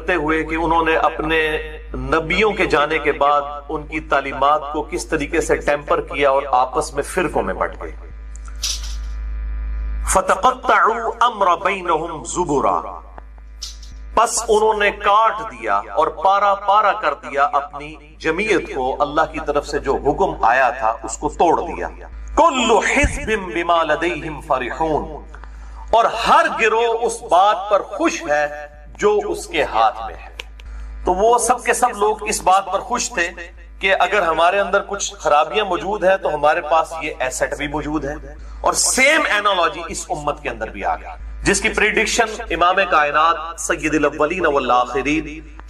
کرتے ہوئے کہ انہوں نے اپنے نبیوں کے جانے کے بعد ان کی تعلیمات کو کس طریقے سے ٹیمپر کیا اور آپس میں فرقوں میں بٹ گئے. فَتَقَطَّعُوا أَمْرَ بَيْنَهُمْ زُبُرًا، پس انہوں نے کاٹ دیا اور پارا پارا کر دیا اپنی جمعیت کو، اللہ کی طرف سے جو حکم آیا تھا اس کو توڑ دیا. كُلُّ حِزْبٍ بِمَا لَدَيْهِمْ فَرِحُونَ، اور ہر گروہ اس بات پر خوش ہے جو اس کے ہاتھ میں ہے. تو وہ سب کے سب لوگ اس بات پر خوش تھے کہ اگر ہمارے اندر کچھ خرابیاں موجود ہیں تو ہمارے پاس یہ ایسٹ بھی موجود ہے. اور سیم اینالوجی اس امت کے اندر بھی آ گئی، جس کی پریڈکشن امام کائنات سید الاولین والآخرین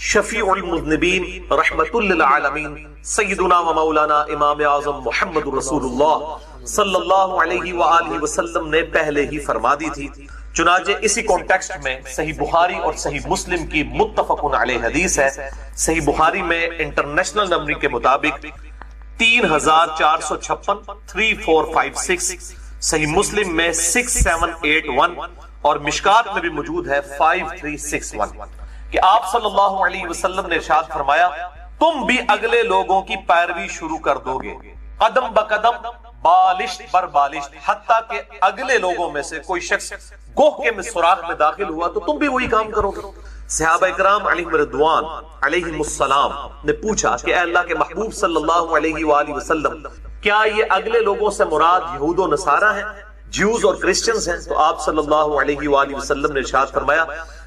شفیع المذنبین رحمت للعالمین سیدنا و مولانا امام اعظم محمد رسول اللہ صلی اللہ علیہ وآلہ وسلم نے پہلے ہی فرما دی تھی. چنانچہ اسی کانٹیکسٹ میں صحیح بخاری اور صحیح مسلم کی متفق علیہ حدیث ہے. صحیح بخاری میں انٹرنیشنل نمبر کے مطابق 3456 3456، صحیح مسلم میں 6781 اور مشکات میں بھی موجود ہے 5361 کہ آپ صلی اللہ علیہ وسلم نے ارشاد فرمایا تم بھی اگلے لوگوں کی پیروی شروع کر دو گے قدم بقدم بالشت بر بالشت، حتیٰ کہ اگلے لوگوں میں سے کوئی شخص گوہ کے سوراخ میں داخل ہوا تو تم بھی وہی کام کرو گے. صحابہ اکرام علیہم رضوان علیہم السلام نے پوچھا کہ اے اللہ کے محبوب صلی اللہ علیہ وآلہ وسلم، کیا یہ اگلے لوگوں سے مراد یہود و نصارہ ہیں، جیوز اور کرسچنز ہیں؟ تو آپ صلی اللہ علیہ وآلہ وسلم نے ارشاد فرمایا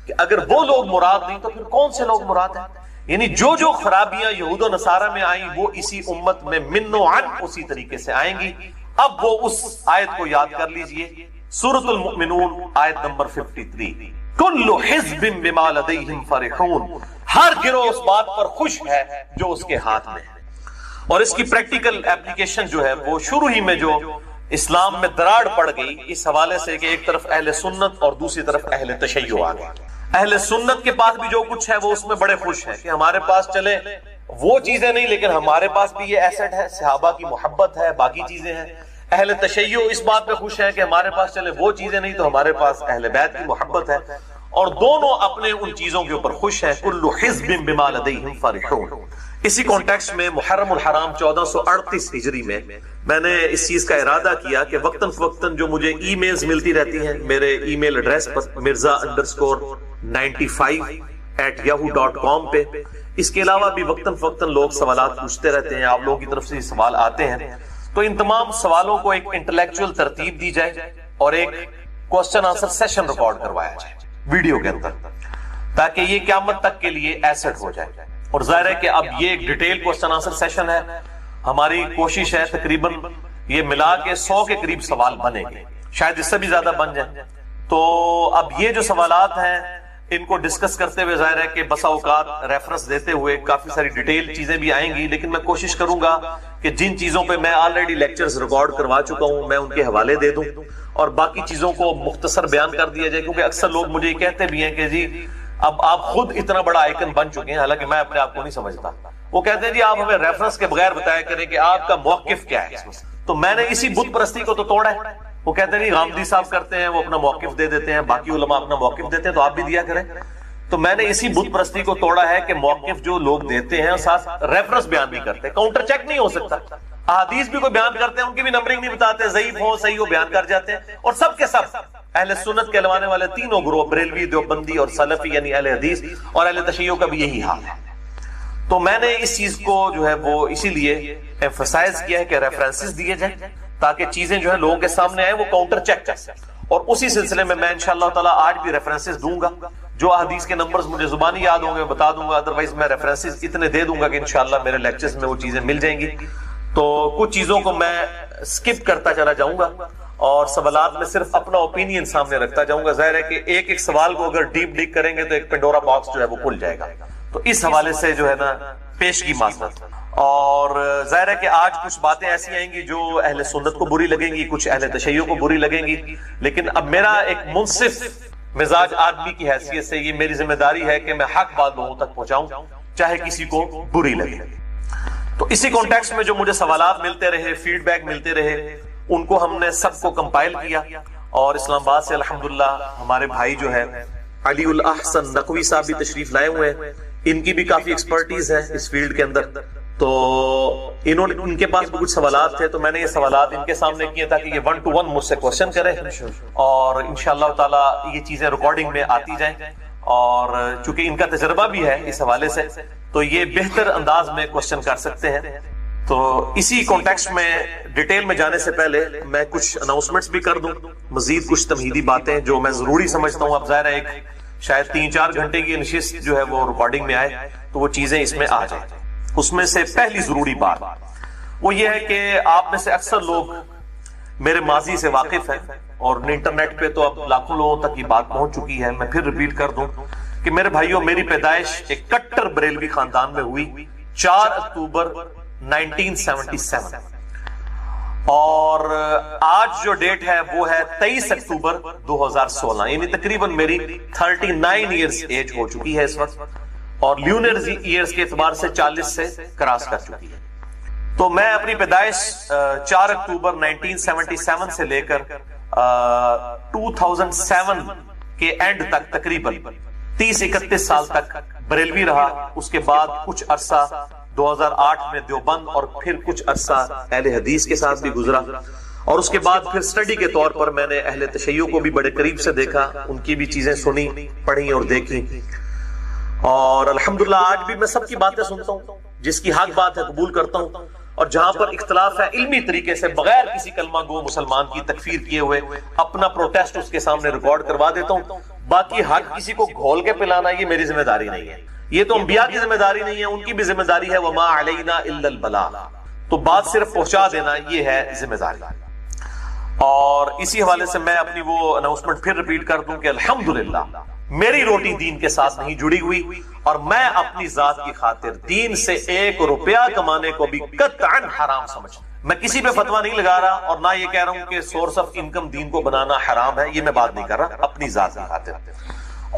کہ اگر وہ لوگ مراد نہیں تو پھر کون سے لوگ مراد ہیں؟ یعنی جو خرابیاں یہود و نصارہ میں آئیں وہ اسی امت میں من و عن اسی طریقے سے آئیں گی. اب وہ اس آیت کو یاد کر لیجئے، سورۃ المؤمنون آیت نمبر 53، کل حزب بما لدیہم فرحون، ہر گروہ اس بات پر خوش ہے جو اس کے ہاتھ میں ہے. اور اس کی پریکٹیکل ایپلیکیشن جو ہے وہ شروع ہی میں جو اسلام میں دراڑ پڑ گئی اس حوالے سے کہ ایک طرف اہل سنت اور دوسری طرف اہل تشیع آ گئے. اہل سنت کے پاس بھی جو کچھ ہے وہ اس میں بڑے خوش ہیں کہ ہمارے پاس چلے وہ چیزیں نہیں لیکن ہمارے پاس بھی یہ ایسٹ ہے، صحابہ کی محبت ہے، باقی چیزیں ہیں. اہل تشیع اس بات پہ خوش ہیں کہ ہمارے پاس چلے وہ چیزیں نہیں تو ہمارے پاس اہل بیت کی محبت ہے، اور دونوں اپنے ان چیزوں کے اوپر خوش ہیں. کل حزب بما لدیہم فرحون. اسی کانٹیکسٹ میں محرم الحرام 1438 ہجری میں نے اس چیز کا ارادہ کیا کہ وقتاً فوقتاً جو مجھے ای میلز ملتی رہتی ہیں میرے ای میل ایڈریس پر mirza_95@yahoo.com پہ، اس کے علاوہ بھی وقتاً فوقتاً لوگ سوالات پوچھتے رہتے ہیں، آپ لوگوں کی طرف سے سوال آتے ہیں، تو ان تمام سوالوں کو ایک انٹلیکچوئل ترتیب دی جائے اور ایک کوسچن آنسر سیشن ریکارڈ کروایا جائے ویڈیو کے اندر، تاکہ یہ قیامت تک کے لیے ایسٹ ہو جائے. اور ظاہر ہے کہ اب یہ ایک ڈیٹیل کوسچن آنسر سیشن ہے، ہماری کوشش ہے تقریباً یہ ملا کے 100 کے قریب سوال بنے گے، شاید اس سے بھی زیادہ بن جائیں. تو اب یہ جو سوالات ہیں ان کو ڈسکس کرتے ہوئے ظاہر ہے کہ بسا اوقات ریفرنس دیتے ہوئے کافی ساری ڈیٹیل چیزیں بھی آئیں گی، لیکن میں کوشش کروں گا کہ جن چیزوں پہ میں آلریڈی لیکچرز ریکارڈ کروا چکا ہوں میں ان کے حوالے دے دوں اور باقی چیزوں کو مختصر بیان کر دیا جائے. کیونکہ اکثر لوگ مجھے یہ کہتے بھی ہیں کہ جی اب آپ خود اتنا بڑا آئیکن بن چکے ہیں، حالانکہ میں اپنے آپ کو نہیں سمجھتا. وہ کہتے ہیں جی آپ ہمیں ریفرنس کے بغیر بتایا کریں کہ آپ کا موقف کیا ہے. تو میں نے اسی بت پرستی کو تو توڑا ہے. وہ کہتے ہیں غامدی صاحب کرتے ہیں وہ اپنا موقف دے دیتے ہیں، باقی علماء اپنا موقف دیتے ہیں، تو آپ بھی دیا کریں. تو میں نے اسی بت پرستی کو توڑا ہے کہ موقف جو لوگ دیتے ہیں ساتھ ریفرنس بیان نہیں کرتے، کاؤنٹر چیک نہیں ہو سکتا. احادیث بھی کوئی بیان کرتے ہیں ان کی بھی نمبرنگ نہیں بتاتے، ضعیف ہو صحیح ہو بیان کر جاتے ہیں. اور سب کے سب اہل سنت کہلوانے والے تینوں گروہ بریلوی، دیوبندی اور سلفی یعنی اہل حدیث اور اہل تشیع کا بھی یہی حال ہے. تو میں نے اس چیز کو جو ہے وہ اسی لیے ایمفسائز کیا ہے کہ ریفرنسز دیے جائیں تاکہ چیزیں جو ہے لوگوں کے سامنے آئیں وہ کاؤنٹر چیک کر سکیں. اور اسی سلسلے میں انشاءاللہ تعالی آج بھی ریفرنسز دوں گا. جو احادیث کے نمبرز مجھے زبانی یاد ہوں گے بتا دوں گا، ادروائز میں ریفرنسز اتنے دے دوں گا کہ انشاءاللہ میرے لیکچرز میں وہ چیزیں مل جائیں گی. تو کچھ چیزوں کو میں سکپ کرتا چلا جاؤں گا اور سوالات میں صرف اپنا اوپینین سامنے رکھتا جاؤں گا. ظاہر ہے کہ ایک ایک سوال کو اگر ڈیپ ڈگ کریں گے تو ایک پنڈورا باکس جو ہے وہ کھل جائے گا. تو اس حوالے سے جو ہے نا پیش کی معذرت. اور ظاہر ہے کہ آج کچھ باتیں ایسی آئیں گی جو اہل سنت کو بری لگیں گی، کچھ اہل تشیع کو بری لگیں گی، لیکن اب میرا ایک منصف مزاج آدمی کی حیثیت سے یہ میری ذمہ داری ہے کہ میں حق بات لوگوں تک پہنچاؤں چاہے کسی کو بری لگے. تو اسی کانٹیکسٹ میں جو مجھے سوالات ملتے رہے، فیڈ بیک ملتے رہے، ان کو ہم نے سب کو کمپائل کیا اور اسلام آباد سے الحمدللہ ہمارے بھائی جو ہے علی الاحسن نقوی صاحب بھی تشریف لائے ہوئے ہیں، ان کی بھی کافی ایکسپرٹیز ہے اس فیلڈ کے اندر، تو ان کے پاس بھی کچھ سوالات تھے، تو میں نے یہ سوالات ان کے سامنے کیے تاکہ یہ 1 to 1 مجھ سے کوشچن کریں، اور انشاءاللہ تعالی یہ چیزیں ریکارڈنگ میں آتی جائیں، اور چونکہ ان کا تجربہ بھی ہے اس حوالے سے تو یہ بہتر انداز میں کوشچن کر سکتے ہیں۔ تو اسی کانٹیکسٹ میں ڈیٹیل میں جانے سے پہلے میں کچھ اناؤنسمنٹس بھی کر دوں، مزید کچھ تمہیدی باتیں جو میں ضروری سمجھتا ہوں، اب ظاہر ہے ایک شاید 3-4 گھنٹے کی نشست جو ہے وہ ریکارڈنگ میں آئے تو وہ چیزیں اس میں آ جائیں۔ اس میں سے پہلی ضروری بات وہ یہ ہے کہ آپ میں سے اکثر لوگ میرے ماضی سے واقف ہیں، اور انٹرنیٹ پہ تو اب لاکھوں لوگوں تک یہ بات پہنچ چکی ہے، میں پھر ریپیٹ کر دوں کہ میرے بھائیوں، میری پیدائش ایک کٹر بریلوی خاندان میں ہوئی 4 اکتوبر 1977، اور آج جو ڈیٹ ہے وہ ہے 23 اکتوبر 2016، یعنی تقریباً میری 39 ایئرز ایج ہو چکی ہے اس وقت، اور لیونر ایئرز کے اعتبار سے 40 سے کراس کر چکی ہے۔ تو میں اپنی پیدائش 4 اکتوبر 1977 سے لے کر 2007 کے اینڈ تک تقریباً 30-31 سال تک بریلوی رہا، اس کے بعد کچھ عرصہ 2008 میں دیوبند، اور پھر کچھ عرصہ اہل حدیث کے ساتھ بھی گزرا، اور اس کے بعد پھر سٹڈی کے طور پر میں نے اہل تشیع کو بھی بڑے قریب سے دیکھا، ان کی بھی چیزیں سنی، پڑھی اور دیکھی، اور الحمدللہ آج بھی میں سب کی باتیں سنتا ہوں، جس کی حق بات ہے قبول کرتا ہوں، اور جہاں پر اختلاف ہے علمی طریقے سے بغیر کسی کلمہ گو مسلمان کی تکفیر کیے ہوئے اپنا پروٹیسٹ اس کے سامنے ریکارڈ کروا دیتا ہوں۔ باقی حق کسی کو گھول کے پلانا یہ میری ذمہ داری نہیں ہے، یہ تو انبیاء کی ذمہ داری نہیں ہے، ان کی بھی ذمہ داری ہے، وما علینا الا البلاغ، تو بات صرف پہنچا دینا یہ ہے ذمہ داری۔ اور اسی حوالے سے میں اپنی وہ اناؤنسمنٹ پھر ریپیٹ کر دوں کہ الحمدللہ میری روٹی دین کے ساتھ نہیں جڑی ہوئی، اور میں اپنی ذات کی خاطر دین سے 1 روپیہ کمانے کو بھی قطعاً حرام سمجھتا ہوں۔ میں کسی پہ فتویٰ نہیں لگا رہا، اور نہ یہ کہہ رہا ہوں کہ سورس آف انکم دین کو بنانا حرام ہے، یہ میں بات نہیں کر رہا، اپنی ذات کی خاطر۔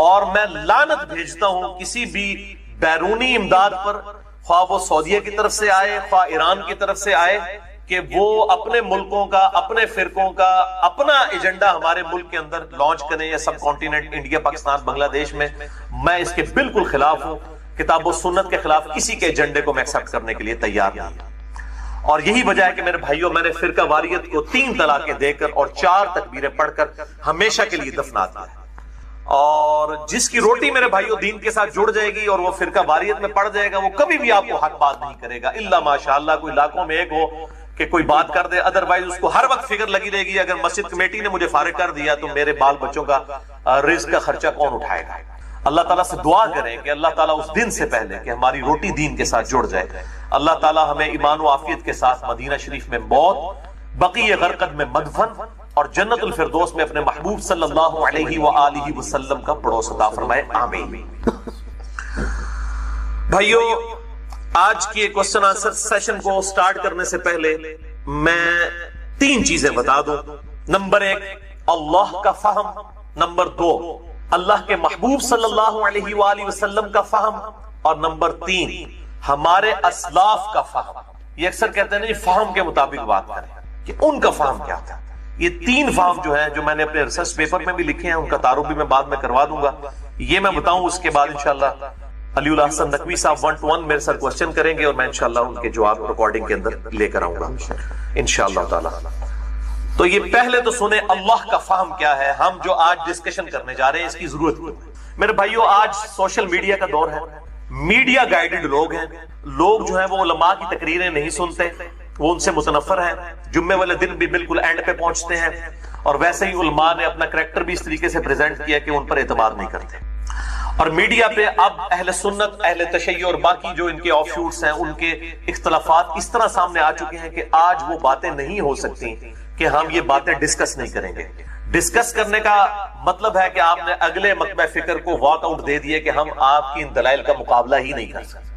اور میں لعنت بھیجتا ہوں کسی بھی بیرونی امداد پر، خواہ وہ سعودیہ کی طرف سے آئے، خواہ ایران کی طرف سے آئے، کہ وہ اپنے ملکوں کا، اپنے فرقوں کا اپنا ایجنڈا ہمارے ملک کے اندر لانچ کریں، یا سب کانٹیننٹ انڈیا، پاکستان، بنگلہ دیش میں، میں اس کے بالکل خلاف ہوں۔ کتاب و سنت کے خلاف کسی کے ایجنڈے کو میں ایکسپٹ کرنے کے لیے تیار نہیں، اور یہی وجہ ہے کہ میرے بھائیوں میں نے فرقہ واریت کو 3 طلاقیں دے کر اور 4 تکبیریں پڑھ کر ہمیشہ کے لیے دفنا دیا ہے، اور جس کی روٹی میرے بھائیوں دین کے ساتھ جڑ جائے گی اور وہ فرقہ واریت میں پڑ جائے گا، وہ کبھی بھی آپ کو حق بات نہیں کرے گا، الا ماشاءاللہ کوئی لاکھوں میں ایک ہو کہ کوئی بات کر دے، ادروائز اس کو ہر وقت فکر لگی رہے گی اگر مسجد کمیٹی نے مجھے فارغ کر دیا تو میرے بال بچوں کا رزق کا خرچہ کون اٹھائے گا۔ اللہ تعالیٰ سے دعا کریں کہ اللہ تعالیٰ اس دن سے پہلے کہ ہماری روٹی دین کے ساتھ جڑ جائے، اللہ تعالیٰ ہمیں ایمان و عافیت کے ساتھ مدینہ شریف میں موت، بقیع غرقد میں مدفن، اور جنت الفردوس میں اپنے محبوب صلی اللہ علیہ وآلہ وسلم کا پڑوس عطا فرمائے، آمین۔ بھائیو، آج کی کوسچن آنسر سیشن کو سٹارٹ کرنے سے پہلے میں 3 چیزیں بتا دوں۔ نمبر 1 اللہ کا فہم، نمبر 2 اللہ کے محبوب صلی اللہ علیہ وآلہ وسلم کا فہم، اور نمبر 3 ہمارے اسلاف کا فہم۔ یہ اکثر کہتے ہیں فہم کے مطابق بات کریں کہ ان کا فہم کیا تھا۔ یہ 3 فہم جو ہیں جو میں نے اپنے ریسرچ پیپر میں بھی لکھے ہیں، ان کا تعارف بھی میں بعد میں کروا دوں گا، یہ میں بتاؤں، اس کے بعد انشاءاللہ علی الاحسن نقوی صاحب 1 to 1 میرے ساتھ کوسچن کریں گے، اور میں انشاءاللہ ان کے جواب ریکارڈنگ کے اندر لے کر آؤں گا انشاءاللہ تعالی۔ تو یہ پہلے تو سنیں اللہ کا فہم کیا ہے، ہم جو آج ڈسکشن کرنے جا رہے ہیں اس کی ضرورت کیوں ہے۔ میرے بھائیو، آج سوشل میڈیا کا دور ہے، میڈیا گائیڈڈ لوگ ہیں، لوگ جو ہیں وہ علماء کی تقریریں نہیں سنتے، وہ ان سے متنفر ہیں، جمعے والے دن بھی بالکل اینڈ پہ پہنچتے ہیں، اور ویسے ہی علماء نے اپنا کریکٹر بھی اس طریقے سے پریزنٹ کیا کہ ان پر اعتماد نہیں کرتے، اور میڈیا پہ اب اہل سنت، اہل تشیع اور باقی جو ان کے آف شوٹس ہیں، ان کے اختلافات اس طرح سامنے آ چکے ہیں کہ آج وہ باتیں نہیں ہو سکتی کہ ہم یہ باتیں ڈسکس نہیں کریں گے۔ ڈسکس کرنے کا مطلب ہے کہ آپ نے اگلے مکتبہ فکر کو واک آؤٹ دے دیے کہ ہم آپ کی ان دلائل کا مقابلہ ہی نہیں کر سکتے۔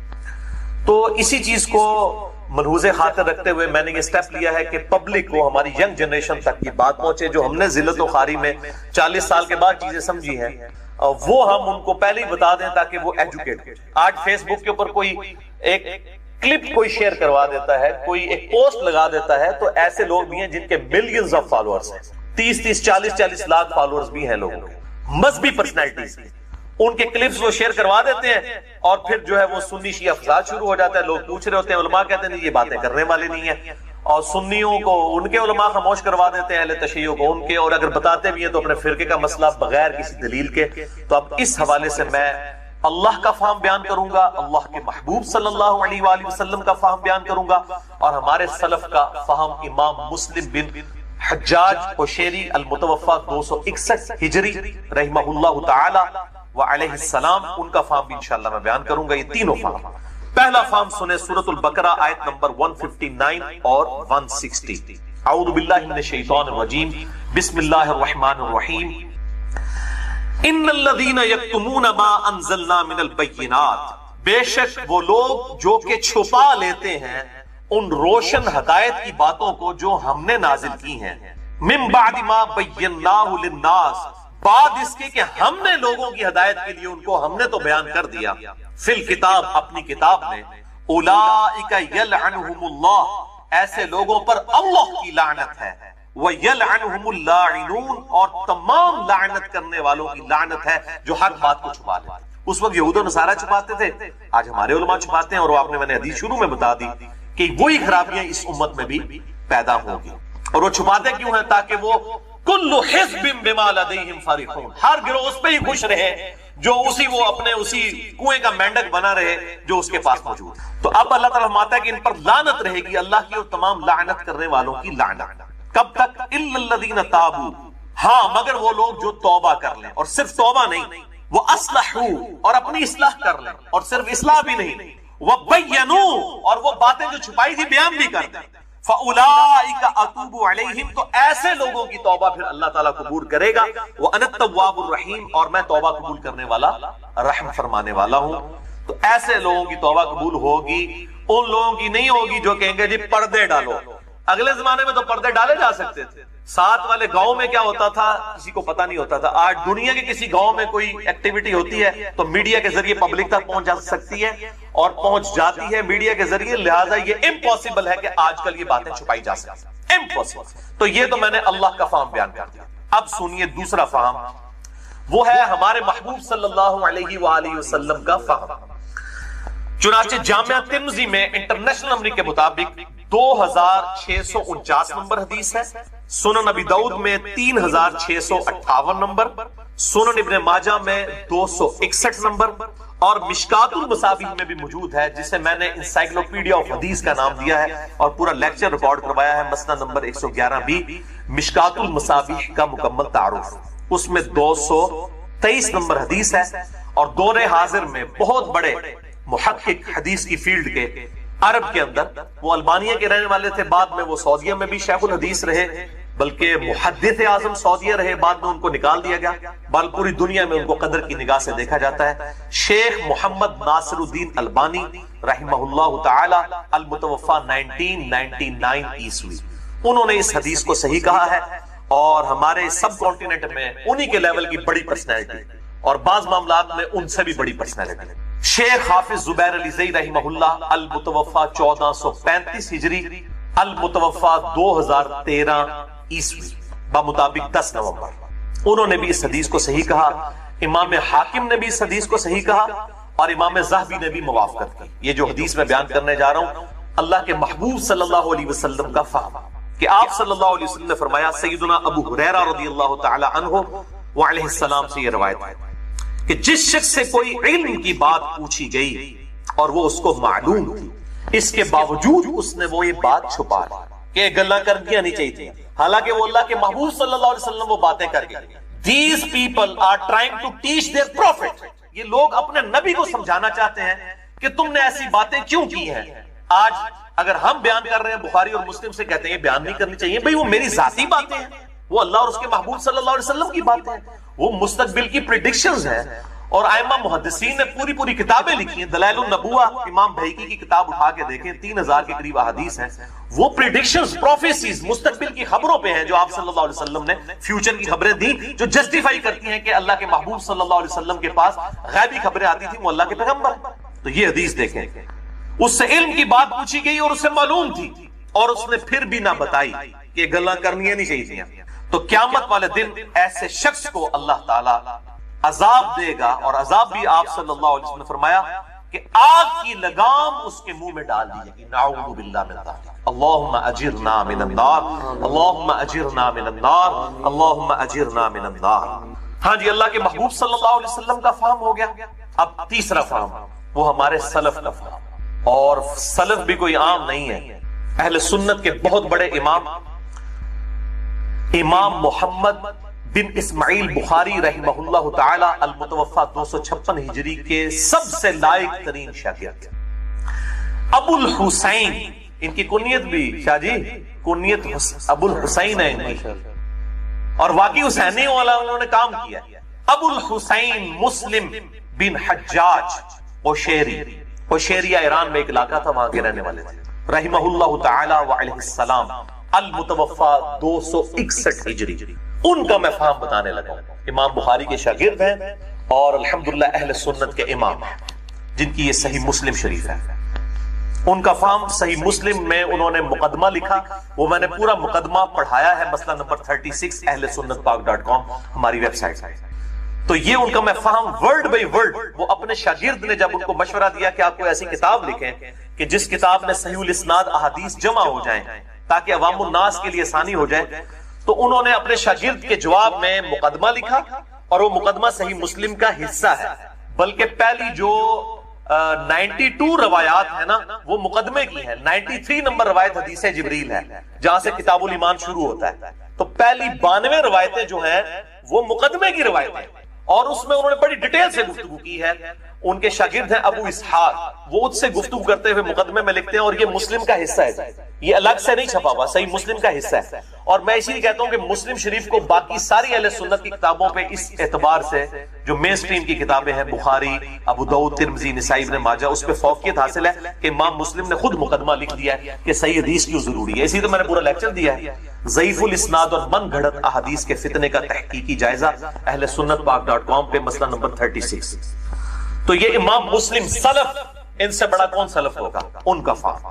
تو اسی چیز کو ملحوظ خاطر رکھتے ہوئے میں نے یہ سٹیپ لیا ہے کہ پبلک کو، ہماری ینگ جنریشن تک یہ بات پہنچے جو ہم نے ذلت و خواری میں 40 سال کے بعد چیزیں سمجھی ہیں، وہ ہم ان کو پہلے ہی بتا دیں تاکہ وہ ایجوکیٹ ہو۔ آج فیس بک کے اوپر کوئی ایک کلپ کوئی شیئر کروا دیتا ہے، کوئی ایک پوسٹ لگا دیتا ہے، تو ایسے لوگ بھی ہیں جن کے ملینز آف فالوورز ہیں، 30-40 لاکھ فالوورز بھی ہیں لوگوں کے۔ مذہبی پرسنالٹیز کے، ان کے کلپس وہ شیئر کروا دیتے ہیں اور پھر جو ہے وہ سنی شیعہ فساد شروع ہو جاتا ہے. لوگ پوچھ رہے ہوتے ہیں، علماء کہتے ہیں یہ باتیں کرنے والے نہیں ہیں، اور سنیوں کو ان کے علماء خاموش کروا دیتے ہیں، اہل تشیع کو ان کے، اور اگر بتاتے بھی ہیں تو اپنے فرقے کا مسئلہ بغیر کسی دلیل کے. تو اب اس حوالے سے میں اللہ کا فہم بیان کروں گا، اللہ کے محبوب صلی اللہ علیہ وآلہ وسلم کا فہم بیان کروں گا، اور ہمارے سلف کا فہم امام مسلم بن حجاج قشیری المتوفى 261 ہجری رحمہ اللہ تعالی وعلیہ السلام، ان کا فہم بھی انشاءاللہ میں بیان کروں گا. یہ تینوں فہم. پہلا فہم سنیں سورۃ البقرہ آیت نمبر 159 اور 160. اعوذ باللہ من الشیطان الرجیم، بسم اللہ الرحمن الرحیم. ان الذین یکتمون ما انزلنا من البینات، بے شک وہ لوگ جو کہ چھپا لیتے ہیں ان روشن ہدایت کی باتوں کو جو ہم نے نازل کی ہیں، من بعد ما بیناہ للناس، بعد اس کے کہ ہم نے لوگوں کی ہدایت کے لیے ان کو ہم نے تو بیان کر دیا، فی الکتاب اپنی کتاب میں، اولئک یلعنہم اللہ، ایسے لوگوں پر اللہ کی لعنت ہے، وَيَلْعَنُهُمُ اللَّاعِنُونَ، اور تمام لعنت کرنے والوں کی لعنت ہے جو حق بات کو چھپا لیتے. اس وقت یہود و نصارہ چھپاتے تھے، آج ہمارے علماء چھپاتے ہیں، اور وہ آپ نے میں نے حدیث شروع میں بتا دی کہ وہی خرابیاں اس امت میں بھی پیدا ہوں گی. اور وہ چھپاتے کیوں ہیں؟ تاکہ وہ کل حزب بما لدیہم فرحون، ہر گروہ اس پہ ہی خوش رہے جو وہ اپنے اسی کنویں کا مینڈک بنا رہے جو اس کے پاس موجود. تو اب اللہ تعالیٰ فرماتا ہے کہ ان پر لعنت رہے گی اللہ کی، اور تمام لعنت کرنے والوں کی لعنت. کب تک؟ الا الذین تابوا، ہاں مگر وہ لوگ جو توبہ کر لیں، اور صرف توبہ نہیں، وہ اصلحوا، اور اپنی اصلاح کر لیں، اور صرف اصلاح بھی نہیں، وبینوا، اور وہ باتیں جو چھپائی تھی بیان بھی کر دیں. فاولئک اتوب علیہم، تو ایسے لوگوں کی توبہ پھر اللہ تعالیٰ قبول کرے گا. وانا التواب الرحیم، اور میں توبہ قبول کرنے والا رحم فرمانے والا ہوں. تو ایسے لوگوں کی توبہ قبول ہوگی، ان لوگوں کی نہیں ہوگی جو کہیں گے جی پردے ڈالو. اگلے زمانے میں تو پردے ڈالے جا سکتے تھے. ساتھ والے گاؤں میں کیا ہوتا تھا کسی کو پتا نہیں ہوتا تھا. آج دنیا کے کسی گاؤں میں کوئی ایکٹیویٹی ہوتی ہے تو میڈیا کے ذریعے پبلک تک پہنچ جا سکتی ہے، اور پہنچ جاتی ہے میڈیا کے ذریعے. لہٰذا یہ امپاسبل ہے کہ آج کل یہ باتیں چھپائی جا سکتی، امپاسبل. تو یہ تو میں نے اللہ کا فہم بیان کر دیا. اب سنیے دوسرا فہم، وہ ہے ہمارے محبوب صلی اللہ علیہ وآلہ وسلم کا فہم. چنانچہ جامعہ ترمذی میں انٹرنیشنل نمبر کے مطابق 2649 نمبر حدیث ہے، سنن ابی داؤد میں 3658 نمبر، سنن ابن ماجہ میں 261 نمبر، اور مشکات المصابیح میں بھی موجود ہے، جسے میں نے انسائکلوپیڈیا آف حدیث کا نام دیا ہے اور پورا لیکچر ریکارڈ کروایا ہے. مسند نمبر 111 بھی مشکات المصابیح کا مکمل تعارف، اس میں 223 نمبر حدیث ہے. اور دور حاضر میں بہت بڑے محقق حدیث کی فیلڈ کے عرب کے اندر، وہ البانیہ کے رہنے والے تھے، بعد میں وہ سعودیہ میں بھی شیخ الحدیث رہے، بلکہ محدث اعظم سعودیہ رہے، بعد میں ان کو نکال دیا گیا، بل پوری دنیا میں ان کو قدر کی نگاہ سے دیکھا جاتا ہے. شیخ محمد ناصر الدین البانی رحمہ اللہ تعالی المتوفى 1999 عیسوی، انہوں نے اس حدیث کو صحیح کہا ہے. اور ہمارے سب کانٹیننٹ میں انہی کے لیول کی بڑی پرسنالٹی، اور بعض معاملات میں ان سے بھی بڑی پرسنالٹی، شیخ حافظ زبیر علی زئی رحمہ اللہ المتوفى 1435 ہجری المتوفى 2013 عیسوی بمطابق 10 نومبر، انہوں نے بھی اس حدیث کو صحیح کہا. امام حاکم نے بھی اس حدیث کو صحیح کہا، اور امام ذہبی نے بھی موافقت کی. یہ جو حدیث میں بیان کرنے جا رہا ہوں، اللہ کے محبوب صلی اللہ علیہ وسلم کا فہم، کہ آپ صلی اللہ علیہ وسلم نے فرمایا، سیدنا ابو ہریرہ رضی اللہ تعالی عنہ وعلیہ السلام سے یہ روایت ہے کہ جس شخص سے کوئی علم کی بات پوچھی گئی اور وہ اس کو معلوم تھی، اس کے باوجود اس نے وہ یہ بات چھپا لی کہ گلا کر دیا نہیں چاہیے، حالانکہ وہ اللہ کے محبوب صلی اللہ علیہ وسلم وہ باتیں کر گئے. These people are trying to teach their prophet، یہ لوگ اپنے نبی کو سمجھانا چاہتے ہیں کہ تم نے ایسی باتیں کیوں کی ہیں. آج اگر ہم بیان کر رہے ہیں بخاری اور مسلم سے، کہتے ہیں یہ بیان نہیں کرنی چاہیے. بھئی وہ میری ذاتی باتیں ہیں، وہ اللہ اور اس کے محبوب صلی اللہ علیہ وسلم کی باتیں ہیں، وہ مستقبل کی پریڈکشنز ہیں. اور ائمہ محدثین نے پوری کتابیں لکھی ہیں. دلائل النبوہ امام بہیقی کی کتاب اٹھا کے دیکھیں، 3000 کے قریب احادیث ہیں. وہ پریڈکشنز، پروفیسیز، مستقبل کی خبروں پہ ہیں جو آپ صلی اللہ علیہ وسلم نے فیوچر کی خبریں دی، جو جسٹیفائی کرتی ہیں کہ اللہ کے محبوب صلی اللہ علیہ وسلم کے پاس غیبی خبریں آتی تھیں، وہ اللہ کے پیغمبر. تو یہ حدیث دیکھیں، اس سے علم کی بات پوچھی گئی اور اسے معلوم تھی، اور اس نے پھر بھی نہ بتائی کہ گلاں کرنی نہیں چاہیے. تو قیامت والے دن ایسے شخص کو اللہ تعالی عذاب دے گا، اور عذاب بھی آپ صلی اللہ علیہ وسلم نے فرمایا کہ آگ کی لگام اس کے منہ میں ڈال دی جائے گی۔ نعوذ باللہ من ذلک، اللہم اجرنا من النار، اللہم اجرنا من النار، اللہم اجرنا من النار۔ ہاں جی، اللہ کے محبوب صلی اللہ علیہ وسلم کا فہم ہو گیا۔ اب تیسرا فہم، وہ ہمارے سلف کا فہم، اور سلف بھی کوئی عام نہیں ہے، اہل سنت کے بہت بڑے امام محمد بن اسماعیل بخاری رحمہ اللہ تعالی المتوفى 256 ہجری کے سب سے لائق ترین شاگرد ابو الحسین، ان کی کنیت بھی شاہ جی کنیت ابو الحسین ہے ان کی، اور واقعی حسینی والا انہوں نے کام کیا۔ ابو الحسین مسلم بن حجاج اوشیریا ایران میں ایک علاقہ تھا، وہاں کے رہنے والے تھے، رحمہ اللہ تعالی وعلیہ السلام، المتوفى 261 ہجری۔ ان کا میں فہم بتانے لگا ہوں۔ امام بخاری کے شاگرد ہیں اور الحمدللہ اہل سنت کے امام ہیں، جن کی یہ صحیح مسلم شریف ہے۔ ان کا فہم صحیح مسلم میں انہوں نے مقدمہ لکھا، وہ میں نے پورا مقدمہ پڑھایا ہے، مسئلہ نمبر 36 اہل سنت پاک.com ہماری ویب سائٹ ہے۔ تو یہ ان کا میں فہم ورڈ بائی ورڈ، وہ اپنے شاگرد نے جب ان کو مشورہ دیا کہ آپ کو ایسی کتاب لکھیں کہ جس کتاب میں صحیح الاسناد احادیث جمع ہو جائیں تاکہ عوام الناس کے لیے آسانی ہو جائے، تو انہوں نے اپنے شاگرد کے جواب میں مقدمہ لکھا، اور وہ مقدمہ صحیح مسلم کا حصہ ہے، بلکہ پہلی جو 92 روایات ہیں نا وہ مقدمے کی ہیں۔ 93 نمبر روایت حدیث جبریل ہے، جہاں سے کتاب الایمان شروع ہوتا ہے، تو پہلی 92 روایتیں جو ہیں وہ مقدمے کی روایتیں، اور اس میں انہوں نے بڑی ڈیٹیل سے گفتگو کی ہے۔ ان کے شاگرد ہیں ابو اسحاق، وہ اس سے گفتگو کرتے ہوئے مقدمے میں لکھتے ہیں، اور یہ مسلم کا حصہ ہے، یہ الگ سے نہیں چھپا ہوا، صحیح مسلم کا حصہ ہے۔ اور میں اسی لیے کہتا ہوں کہ مسلم شریف کو باقی ساری اہل سنت کی کتابوں پہ اس اعتبار سے جو مین سٹریم کی کتابیں ہیں، بخاری، ابو داؤد، ترمذی، نسائی، ابن ماجہ، اس پہ فوقیت حاصل ہے کہ امام مسلم نے خود مقدمہ لکھ دیا ہے کہ صحیح حدیث کیوں ضروری ہے۔ اسی تو میں نے پورا لیکچر دیا ہے، ضعیف الاسناد اور من گھڑت احادیث کے فتنے کا تحقیقی جائزہ، اہل سنت پاک.com پہ مسئلہ نمبر 36۔ تو یہ امام مسلم سلف، ان سے بڑا کون سلف ہوگا؟ ان کا فہم۔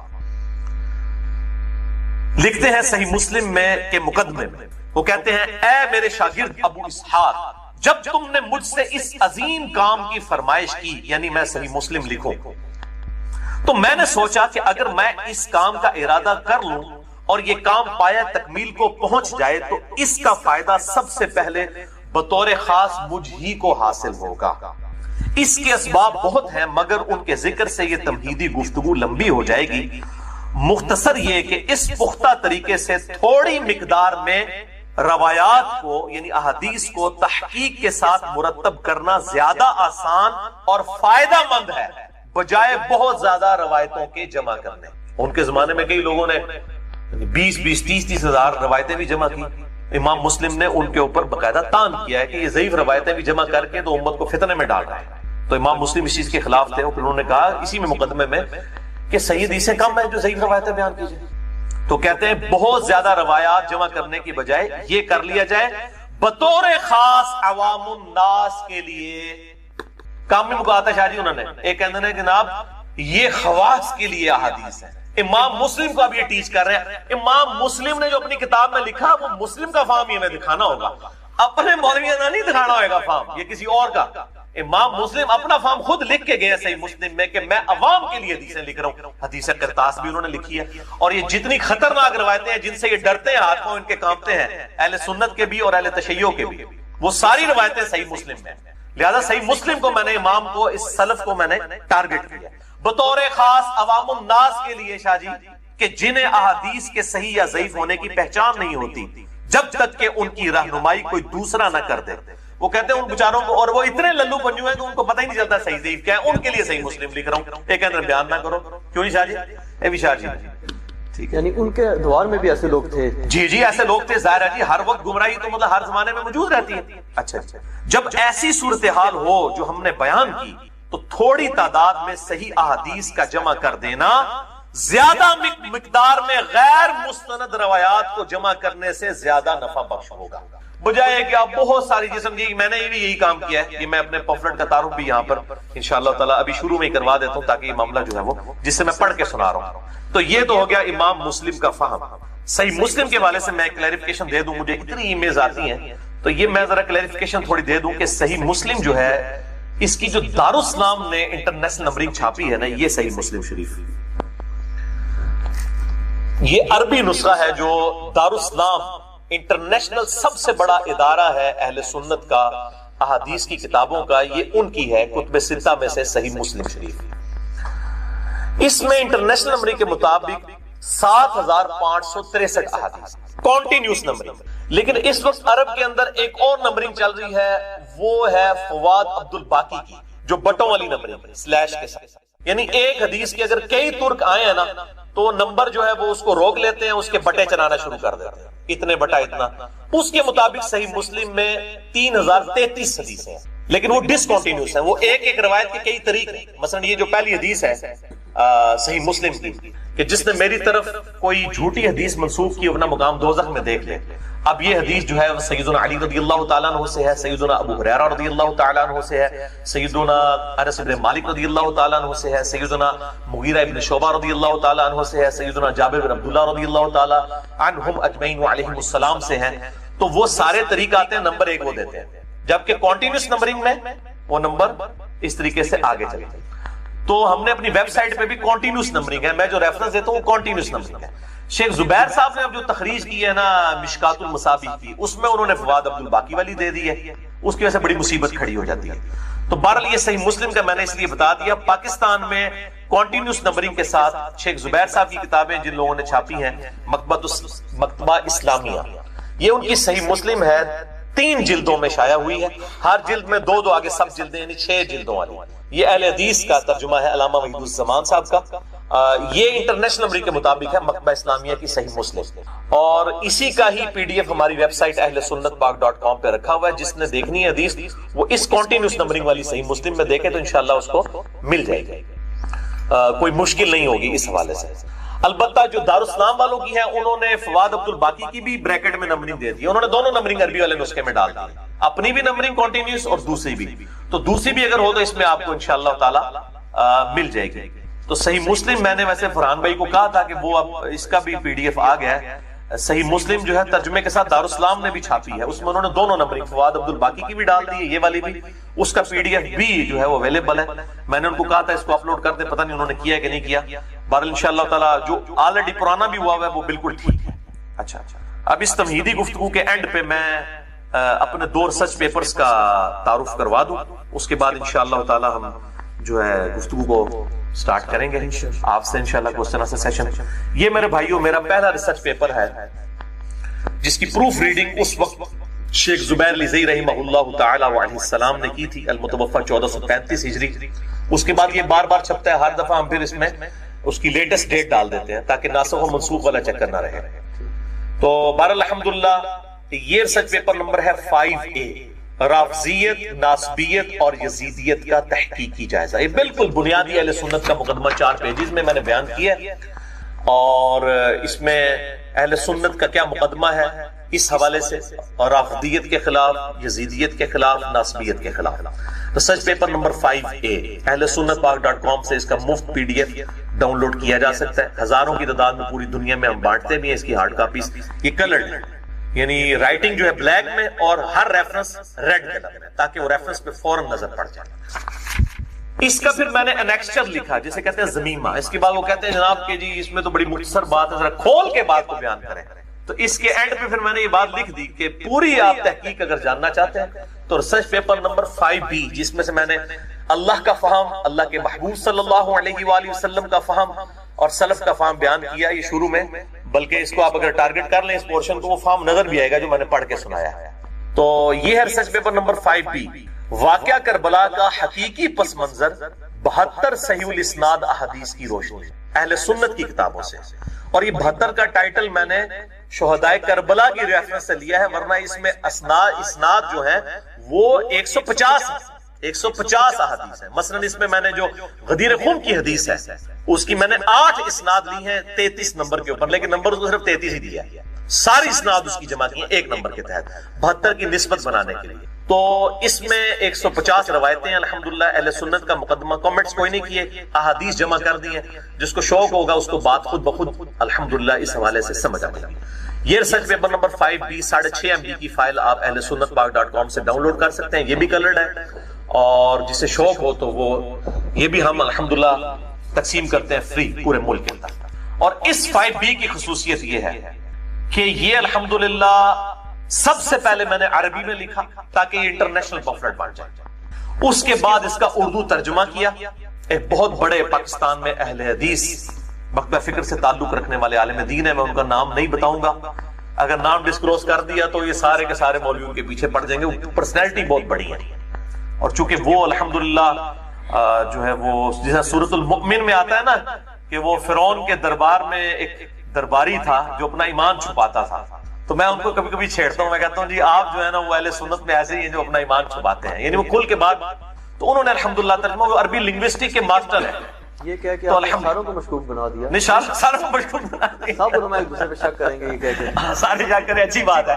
لکھتے ہیں صحیح مسلم میں کے مقدمے میں، وہ کہتے ہیں، اے میرے شاگرد ابو اسحاق، جب تم نے مجھ سے اس عظیم کام کی فرمائش کی، یعنی میں صحیح مسلم لکھوں، تو میں نے سوچا کہ اگر میں اس کام کا ارادہ کر لوں اور یہ کام پایہ تکمیل کو پہنچ جائے تو اس کا فائدہ سب سے پہلے بطور خاص مجھ ہی کو حاصل ہوگا۔ اس کے اسباب بہت ہیں، مگر ان کے ذکر سے یہ تمہیدی گفتگو لمبی ہو جائے گی۔ مختصر یہ کہ اس پختہ طریقے سے تھوڑی مقدار میں روایات کو یعنی احادیث کو تحقیق کے ساتھ مرتب کرنا زیادہ آسان اور فائدہ مند ہے بجائے بہت زیادہ روایتوں کے جمع کرنے۔ ان کے زمانے میں کئی لوگوں نے 20-30 ہزار روایتیں بھی جمع کی۔ امام مسلم نے ان کے اوپر باقاعدہ تان کیا ہے کہ یہ ضعیف روایتیں بھی جمع کر کے تو امت کو فتنے میں ڈال رہے ہیں۔ تو امام مسلم اس چیز کے خلاف تھے، اور انہوں نے کہا اسی میں مقدمے میں کہ صحیح حدیثیں کم ہیں جو ضعیف روایتیں بیان کیجئے۔ تو کہتے ہیں بہت زیادہ روایات جمع کرنے کی بجائے یہ کر لیا جائے بطور خاص عوام الناس کے لیے۔ کام میں مکاتا شاہ جی انہوں نے ایک کہتے ہیں جناب یہ خواص کے لیے احادیث ہے۔ امام مسلم کو اب یہ ٹیچ کر رہے ہیں۔ امام مسلم نے جو اپنی کتاب میں لکھا وہ مسلم کا فہم ہی ہمیں دکھانا ہوگا، اپنے مولویانہ نہیں دکھانا ہوگا فہم، یہ کسی اور کا۔ امام مسلم اپنا فہم خود لکھ کے گئے صحیح مسلم میں کہ میں عوام کے لیے حدیثیں لکھ رہا ہوں۔ حدیث قرطاس بھی انہوں نے لکھی ہے، اور یہ جتنی خطرناک روایتیں ہیں جن سے یہ ڈرتے ہیں، ہاتھ پاؤں ان کے کانپتے ہیں، اہل سنت کے بھی اور اہل تشیع کے بھی، وہ ساری روایتیں صحیح مسلم میں۔ لہذا صحیح مسلم کو میں نے امام کو اس سلف کو میں نے ٹارگٹ کیا بطور خاص عوام الناس کے لیے شاہ جی، کہ جنہیں احادیث کے صحیح یا ضعیف ہونے کی پہچان نہیں ہوتی جب تک کہ ان کی رہنمائی کوئی دوسرا نہ کر دے۔ وہ کہتے ہیں ان بیچاروں کو، اور وہ اتنے للو پنجو ہیں کہ ان کو پتہ ہی نہیں چلتا صحیح ضعیف کیا ہے، ان کے لیے صحیح مسلم لکھ رہا ہوں۔ ایک اندر بیان نہ کرو، کیوں نہیں شاہ جی؟ اے بھی شاہ جی ٹھیک ہے، یعنی ان کے دور میں بھی ایسے لوگ تھے؟ جی ایسے لوگ تھے، ظاہر ہے جی ہر وقت گمراہی تو مطلب ہر زمانے میں موجود رہتی ہے۔ اچھا جب ایسی صورتحال ہو جو ہم نے بیان کی تو تھوڑی تعداد میں صحیح احادیث کا جمع کر دینا زیادہ مقدار میں غیر مستند روایات کو جمع کرنے سے زیادہ نفع بخش ہوگا، بجائے کہ آپ بہت ساری جسم کی۔ میں نے بھی یہی کام کیا ہے کہ میں اپنے پمفلٹ کا تعارف بھی یہاں پر انشاءاللہ تعالیٰ ابھی شروع میں ہی کروا دیتا ہوں تاکہ یہ معاملہ جو ہے وہ جس سے میں پڑھ کے سنا رہا ہوں۔ تو یہ تو ہو گیا امام مسلم کا فہم۔ صحیح مسلم کے حوالے سے میں کلیریفیکیشن دے دوں، مجھے اتنی ای میلز آتی ہیں تو یہ میں ذرا کلیریفیکیشن تھوڑی دے دوں کہ صحیح مسلم جو ہے اس کی جو دارالاسلام نے انٹرنیشنل نمبرنگ چھاپی ہے نا، یہ صحیح مسلم شریف یہ عربی نسخہ ہے جو دارالاسلام انٹرنیشنل سب سے بڑا ادارہ ہے اہل سنت کا احادیث کی کتابوں کا، یہ ان کی ہے کتب ستہ میں سے صحیح مسلم شریف۔ اس میں انٹرنیشنل نمبرنگ کے مطابق 7563 احادیث کانٹینیوس نمبرنگ، لیکن اس وقت عرب کے اندر ایک اور نمبرنگ چل رہی ہے، وہ ہے فواد عبد الباقی کی، جو بٹوں والی نمبرنگ سلیش کے ساتھ، یعنی ایک حدیث کے اگر کئی ترک آئے ہیں نا تو نمبر جو ہے وہ اس کو روک لیتے ہیں، اس کے بٹے چلانا شروع کر دیتے ہیں، اتنے بٹا اتنا۔ اس کے مطابق صحیح مسلم میں 3033 حدیث ہیں، لیکن وہ ڈسکنٹینیوس ہیں، وہ ایک ایک روایت کے کئی طریق ہیں۔ مثلا یہ جو پہلی حدیث ہے صحیح مسلم کی کہ جس نے میری طرف کوئی جھوٹی حدیث منسوخ کی اپنا مقام دوزخ میں دیکھ لے، اب یہ حدیث جو ہے سیدنا علی رضی اللہ تعالیٰ عنہ سے ہے، سیدنا ابو ہریرہ رضی اللہ تعالیٰ عنہ سے ہے، سیدنا انس بن مالک رضی اللہ تعالیٰ عنہ سے ہے، سیدنا مغیرہ بن شعبہ رضی اللہ تعالیٰ عنہ سے ہے، سیدنا جابر بن عبداللہ رضی اللہ تعالیٰ عنہم اجمعین وعلیہم السلام سے ہیں۔ تو وہ سارے طریقہ آتے ہیں، نمبر ایک وہ دیتے ہیں، جبکہ کانٹینیوس نمبرنگ میں وہ نمبر اس طریقے سے آگے چلتے ہیں۔ تو ہم نے اپنی ویب سائٹ پہ بھی کانٹینیوس نمبرنگ ہے، میں جو ریفرنس دیتا ہوں وہ کانٹینیوس نمبرنگ ہے۔ شیخ زبیر صاحب نے اب جو تخریج کی ہے نا مشکات المصابیح کی، اس میں انہوں نے فواد عبد الباقی والی دے دی ہے، اس کی وجہ سے بڑی مصیبت کھڑی ہو جاتی ہے۔ تو بہرحال یہ صحیح مسلم کا میں نے اس لیے بتا دیا۔ پاکستان میں کانٹینیوس نمبرنگ کے ساتھ شیخ زبیر صاحب کی کتابیں جن لوگوں نے چھاپی ہیں، مکتبہ اسلامیہ، یہ ان کی صحیح مسلم ہے، 3 جلدوں میں شائع ہوئی ہے، ہر جلد میں 2 آگے سب جلدیں، یعنی 6 جلدوں والی۔ یہ اہل حدیث کا ترجمہ ہے علامہ وحید الزمان صاحب کا، یہ انٹرنیشنل نمبرنگ کے مطابق ہے مکتبہ اسلامیہ کی صحیح مسلم، اور اسی کا ہی پی ڈی ایف ہماری ویب سائٹ اہل سنت پاک .com پہ رکھا ہوا ہے۔ جس نے دیکھنی ہے حدیث وہ اس کانٹینیوس نمبرنگ والی صحیح مسلم میں دیکھے تو انشاءاللہ اس کو مل جائے گی، کوئی مشکل نہیں ہوگی اس حوالے سے۔ البتہ جو دارالاسلام والوں کی ہے انہوں نے فواد عبد الباقی کی بھی بریکٹ میں نمبرنگ دے دی، انہوں نے دونوں نمبرنگ عربی والے نسخے میں ڈال دی، اپنی بھی نمبرنگ کانٹینیوس اور دوسری بھی، تو دوسری بھی اگر ہو تو اس میں آپ کو انشاءاللہ تعالی مل جائے گی۔ تو صحیح مسلم میں نے ویسے فرحان بھائی کو کہا تھا کہ وہ اب اس کا بھی پی ڈی ایف آ گیا ہے، صحیح مسلم جو ہے ترجمے کے ساتھ دارالاسلام نے بھی چھاپی ہے، اس میں انہوں نے دونوں نمبرنگ فواد عبد الباقی کی بھی ڈال دی ہے، یہ والی بھی، اس کا پی ڈی ایف بھی جو ہے وہ اویلیبل ہے۔ میں نے ان کو کہا تھا اس کو اپلوڈ کر دیں، پتہ نہیں انہوں نے کیا کہ نہیں کیا۔ بہرحال انشاءاللہ تعالی جو آلریڈی پرانا بھی ہوا ہے وہ بالکل ٹھیک ہے۔ اچھا اب اس تمہیدی گفتگو کے اینڈ پہ میں اپنے 2 ریسرچ پیپرز کا تعارف کروا دوں، اس کے بعد انشاءاللہ تعالی ہم جو ہے گفتگو کو سٹارٹ کریں گے آپ سے انشاءاللہ کوسچن آنسر سیشن۔ یہ میرے بھائیوں میرا پہلا ریسرچ پیپر ہے جس کی پروف ریڈنگ اس وقت شیخ زبیر لزئی رحمہ اللہ تعالی وعلیہ السلام نے کی تھی، المتوفہ 1435 ہجری۔ اس کے بعد یہ بار بار چھپتا ہے، ہر دفعہ ہم پھر اس میں اس کی لیٹسٹ ڈیٹ ڈال دیتے ہیں تاکہ ناسخ و منسوخ والا چکر نہ رہے۔ تو بہرحال الحمدللہ یہ ریسرچ پیپر نمبر ہے 5A، رافضیت، ناسبیت اور یزیدیت کا تحقیقی جائزہ۔ یہ بالکل بنیادی اہل سنت کا مقدمہ 4 پیجز میں نے بیان کیا ہے، اور اس میں اہل سنت کا کیا مقدمہ ہے اس حوالے سے، اور رافضیت کے خلاف، یزیدیت کے خلاف، ناسبیت کے خلاف۔ ریسرچ پیپر نمبر 5A اہل سنت پاک .com سے اس کا مفت P D F download کیا جا سکتا ہے، ہزاروں کی تعداد میں پوری دنیا میں ہم بانٹتے بھی ہیں اس کی ہارڈ کاپیز۔ یہ کلرڈ یعنی رائٹنگ جو ہے بلیک میں اور ہر ریفرنس ریڈ کلر میں، تاکہ وہ ریفرنس پہ فوراً نظر پڑ جائے۔ اس کا پھر میں نے انیکسچر لکھا جسے کہتے ہیں ضمیمہ۔ اس کے بعد وہ کہتے ہیں جناب کہ جی اس میں تو بڑی مختصر بات ہے، ذرا کھول کے بات کو بیان کریں۔ تو اس کے اینڈ پہ پھر میں نے یہ بات لکھ دی کہ پوری آپ تحقیق اگر جاننا چاہتے ہیں تو ریسرچ پیپر نمبر 5B، جس میں سے میں نے اللہ کا فہم، اللہ کے محبوب صلی اللہ علیہ وآلہ وسلم کا فہم اور سلف کا فہم بیان کیا یہ شروع میں، بلکہ اس کو آپ اگر ٹارگٹ کر لیں اس پورشن کو وہ فہم نظر بھی آئے گا جو میں نے پڑھ کے سنایا ہے۔ تو یہ ہے ریسرچ پیپر نمبر 5B، واقعہ کربلا کا حقیقی پس منظر 72 صحیح الاسناد احادیث کی روشنی، اہل سنت کی کتابوں سے۔ اور یہ 72 کا ٹائٹل میں نے شہدائے کربلا کی ریفرنس سے لیا ہے، ورنہ اس میں اسناد جو ہیں وہ 150 احادیث ہیں۔ مثلا اس میں نے جو غدیر خون کی حدیث ہے اس کی میں نے 8 اسناد لی ہیں 33 نمبر کے اوپر، لیکن نمبر تو صرف 33 ہی دیا ہے، ساری اسناد اس کی جمع کی ہیں 1 نمبر کے تحت 72 کی نسبت بنانے کے لیے۔ تو اس میں 150 روایتیں ہیں الحمدللہ اہل سنت کا مقدمہ. کامنٹس کوئی نہیں کیے, احادیث جمع کر دی ہیں. جس کو شوق ہوگا اس کو بات خود بخود الحمدللہ اس حوالے سے سمجھ آ جائے گی. یہ research paper number 5B 6.5 MB کی فائل آپ اہل سنت پاک.com سے ڈاؤن لوڈ کر سکتے ہیں. یہ بھی کلرڈ ہے, اور جسے شوق ہو تو وہ یہ بھی ہم الحمدللہ تقسیم کرتے ہیں فری پورے ملک کے اندر. اور اس 5B کی خصوصیت یہ ہے کہ یہ الحمدللہ سب سے پہلے میں نے عربی میں لکھا تاکہ یہ انٹرنیشنل پمفلٹ بن جائے. اس کے بعد اس کا اردو ترجمہ کیا. ایک بہت بڑے پاکستان میں اہل حدیث مکتبہ فکر سے تعلق رکھنے والے عالم دین ہے, میں ان کا نام نہیں بتاؤں گا, اگر نام ڈسکلوز کر دیا تو یہ سارے کے سارے مولویوں کے پیچھے پڑ جائیں گے. پرسنالٹی بہت بڑی ہے, اور چونکہ وہ الحمدللہ جو ہے وہ جیسا سورۃ المؤمن میں آتا ہے نا کہ وہ فرعون کے دربار میں ایک درباری تھا جو اپنا ایمان چھپاتا تھا, تو میں ان کو کبھی کبھی چھیڑتا ہوں, میں کہتا ہوں جی آپ جو ہے نا وہ اہل سنت میں ایسے ہی ہیں جو اپنا ایمان چھپاتے ہیں, یعنی وہ کھل کے بات. تو انہوں نے الحمدللہ ترجمہ, وہ عربی لنگوسٹک کے ماسٹر ہیں. یہ کہہ کے آپ ساروں کو مشکوک بنا دیا. نہیں, ساروں کو مشکوک بنا دیا. سب علماء ایک دوسرے پہ شک کریں گے یہ کہہ کے. سارے شک کریں, اچھی بات ہے.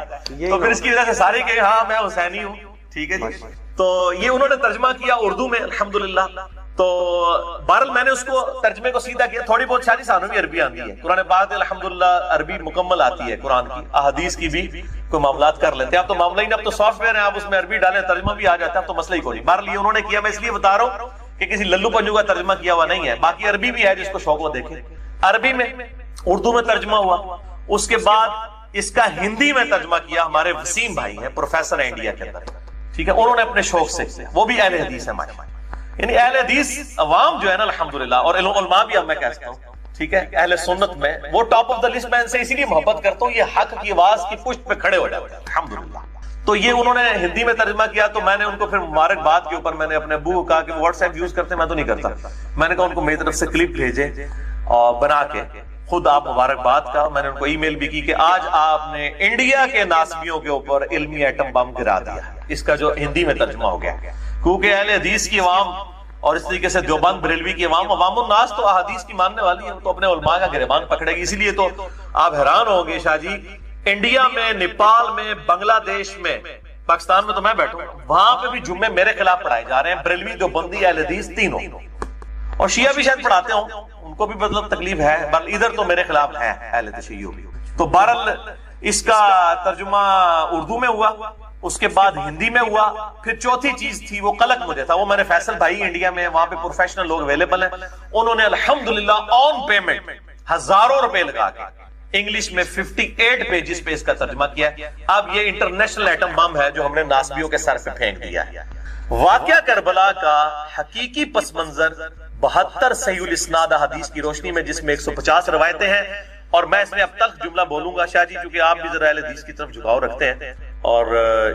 تو پھر اس کی وجہ سے سارے کہیں ہاں میں حسینی ہوں. ٹھیک ہے جی. تو یہ انہوں نے ترجمہ کیا اردو میں الحمدللہ. تو بہرحال میں نے اس کو ترجمے کو سیدھا کیا. تھوڑی بہت شادی سانوں بھی عربی آتی ہے, قرآن پاک الحمدللہ عربی مکمل آتی ہے قرآن کی, احادیث کی بھی کوئی معاملات کر لیتے ہیں. اب تو معاملہ ہی نہیں, اب تو سافٹ ویئر ہے, آپ اس میں عربی ڈالیں ترجمہ بھی آ جاتا ہے, اب تو مسئلہ ہی کوئی نہیں. بہرحال یہ انہوں نے کیا, میں اس لیے بتا رہا ہوں کہ کسی للو پنجو کا ترجمہ کیا ہوا نہیں ہے. باقی عربی بھی ہے, جس کو شوق ہو دیکھیں. عربی میں, اردو میں ترجمہ ہوا. اس کے بعد اس کا ہندی میں ترجمہ کیا ہمارے وسیم بھائی ہیں, پروفیسر ہیں انڈیا کے اندر. ٹھیک ہے, انہوں نے اپنے شوق سے, وہ بھی اہل حدیث ہے ہمارے, یعنی اہل حدیث عوام جو ہے نا الحمدللہ, اور علماء بھی اب میں کہتا ہوں ٹھیک ہے اہل سنت میں وہ ٹاپ آف دا لسٹ. میں ان سے اسی لیے محبت کرتا ہوں, یہ حق کی آواز کی پشت پہ کھڑے ہو جاتے ہیں الحمدللہ. تو یہ انہوں نے ہندی میں ترجمہ کیا, تو میں نے ان کو پھر مبارکباد کے اوپر میں نے اپنے ابو کو کہا کہ واٹس ایپ یوز کرتے, میں تو نہیں کرتا. میں نے کہا ان کو میری طرف سے کلپ بھیجے اور بنا کے خود آپ مبارکباد کا. میں نے ان کو ای میل بھی کی کہ آج آپ نے انڈیا کے ناسبیوں کے اوپر علمی ایٹم بم گرا دیا. اس کا جو ہندی میں ترجمہ ہو گیا, کیونکہ اہل حدیث کی عوام اور اس طریقے سے دیوبند بریلوی کی عوام, عوام الناس تو احادیث کی ماننے والی ہے, تو اپنے علماء کا گریبان پکڑے گی. اسی لیے تو آپ حیران ہوں گے شاہ جی, انڈیا میں, نیپال میں, بنگلہ دیش میں, پاکستان میں تو میں بیٹھوں, وہاں پہ بھی جمعے میرے خلاف پڑھائے جا رہے ہیں, بریلوی, دیوبندی, اہل حدیث تینوں. اور شیعہ بھی شاید پڑھاتے ہوں, ان کو بھی مطلب تکلیف ہے, بل ادھر تو میرے خلاف ہے اہل تشیع. تو بہرحال اس کا ترجمہ اردو میں ہوا, اس کے بعد ہندی میں ہوا. پھر چوتھی چیز تھی وہ قلق مجھے تھا, وہ میں نے فیصل بھائی انڈیا میں, وہاں پہ پروفیشنل لوگ اویلیبل ہیں, انہوں نے الحمدللہ آن پیمنٹ ہزاروں روپے لگا کے انگلش میں 58 پیجز پہ اس کا ترجمہ کیا. اب یہ انٹرنیشنل ایٹم بم ہے جو ہم نے ناسبیوں کے سر پہ پھینک دیا ہے. واقعہ کربلا کا حقیقی پس منظر 72 صحیح الاسناد حدیث کی روشنی میں, جس میں 150 روایتیں ہیں. اور میں اس میں اب تک جملہ بولوں گا شاہ جی, کیونکہ آپ بھی ذرا اہل حدیث کی طرف جھکاؤ رکھتے ہیں, اور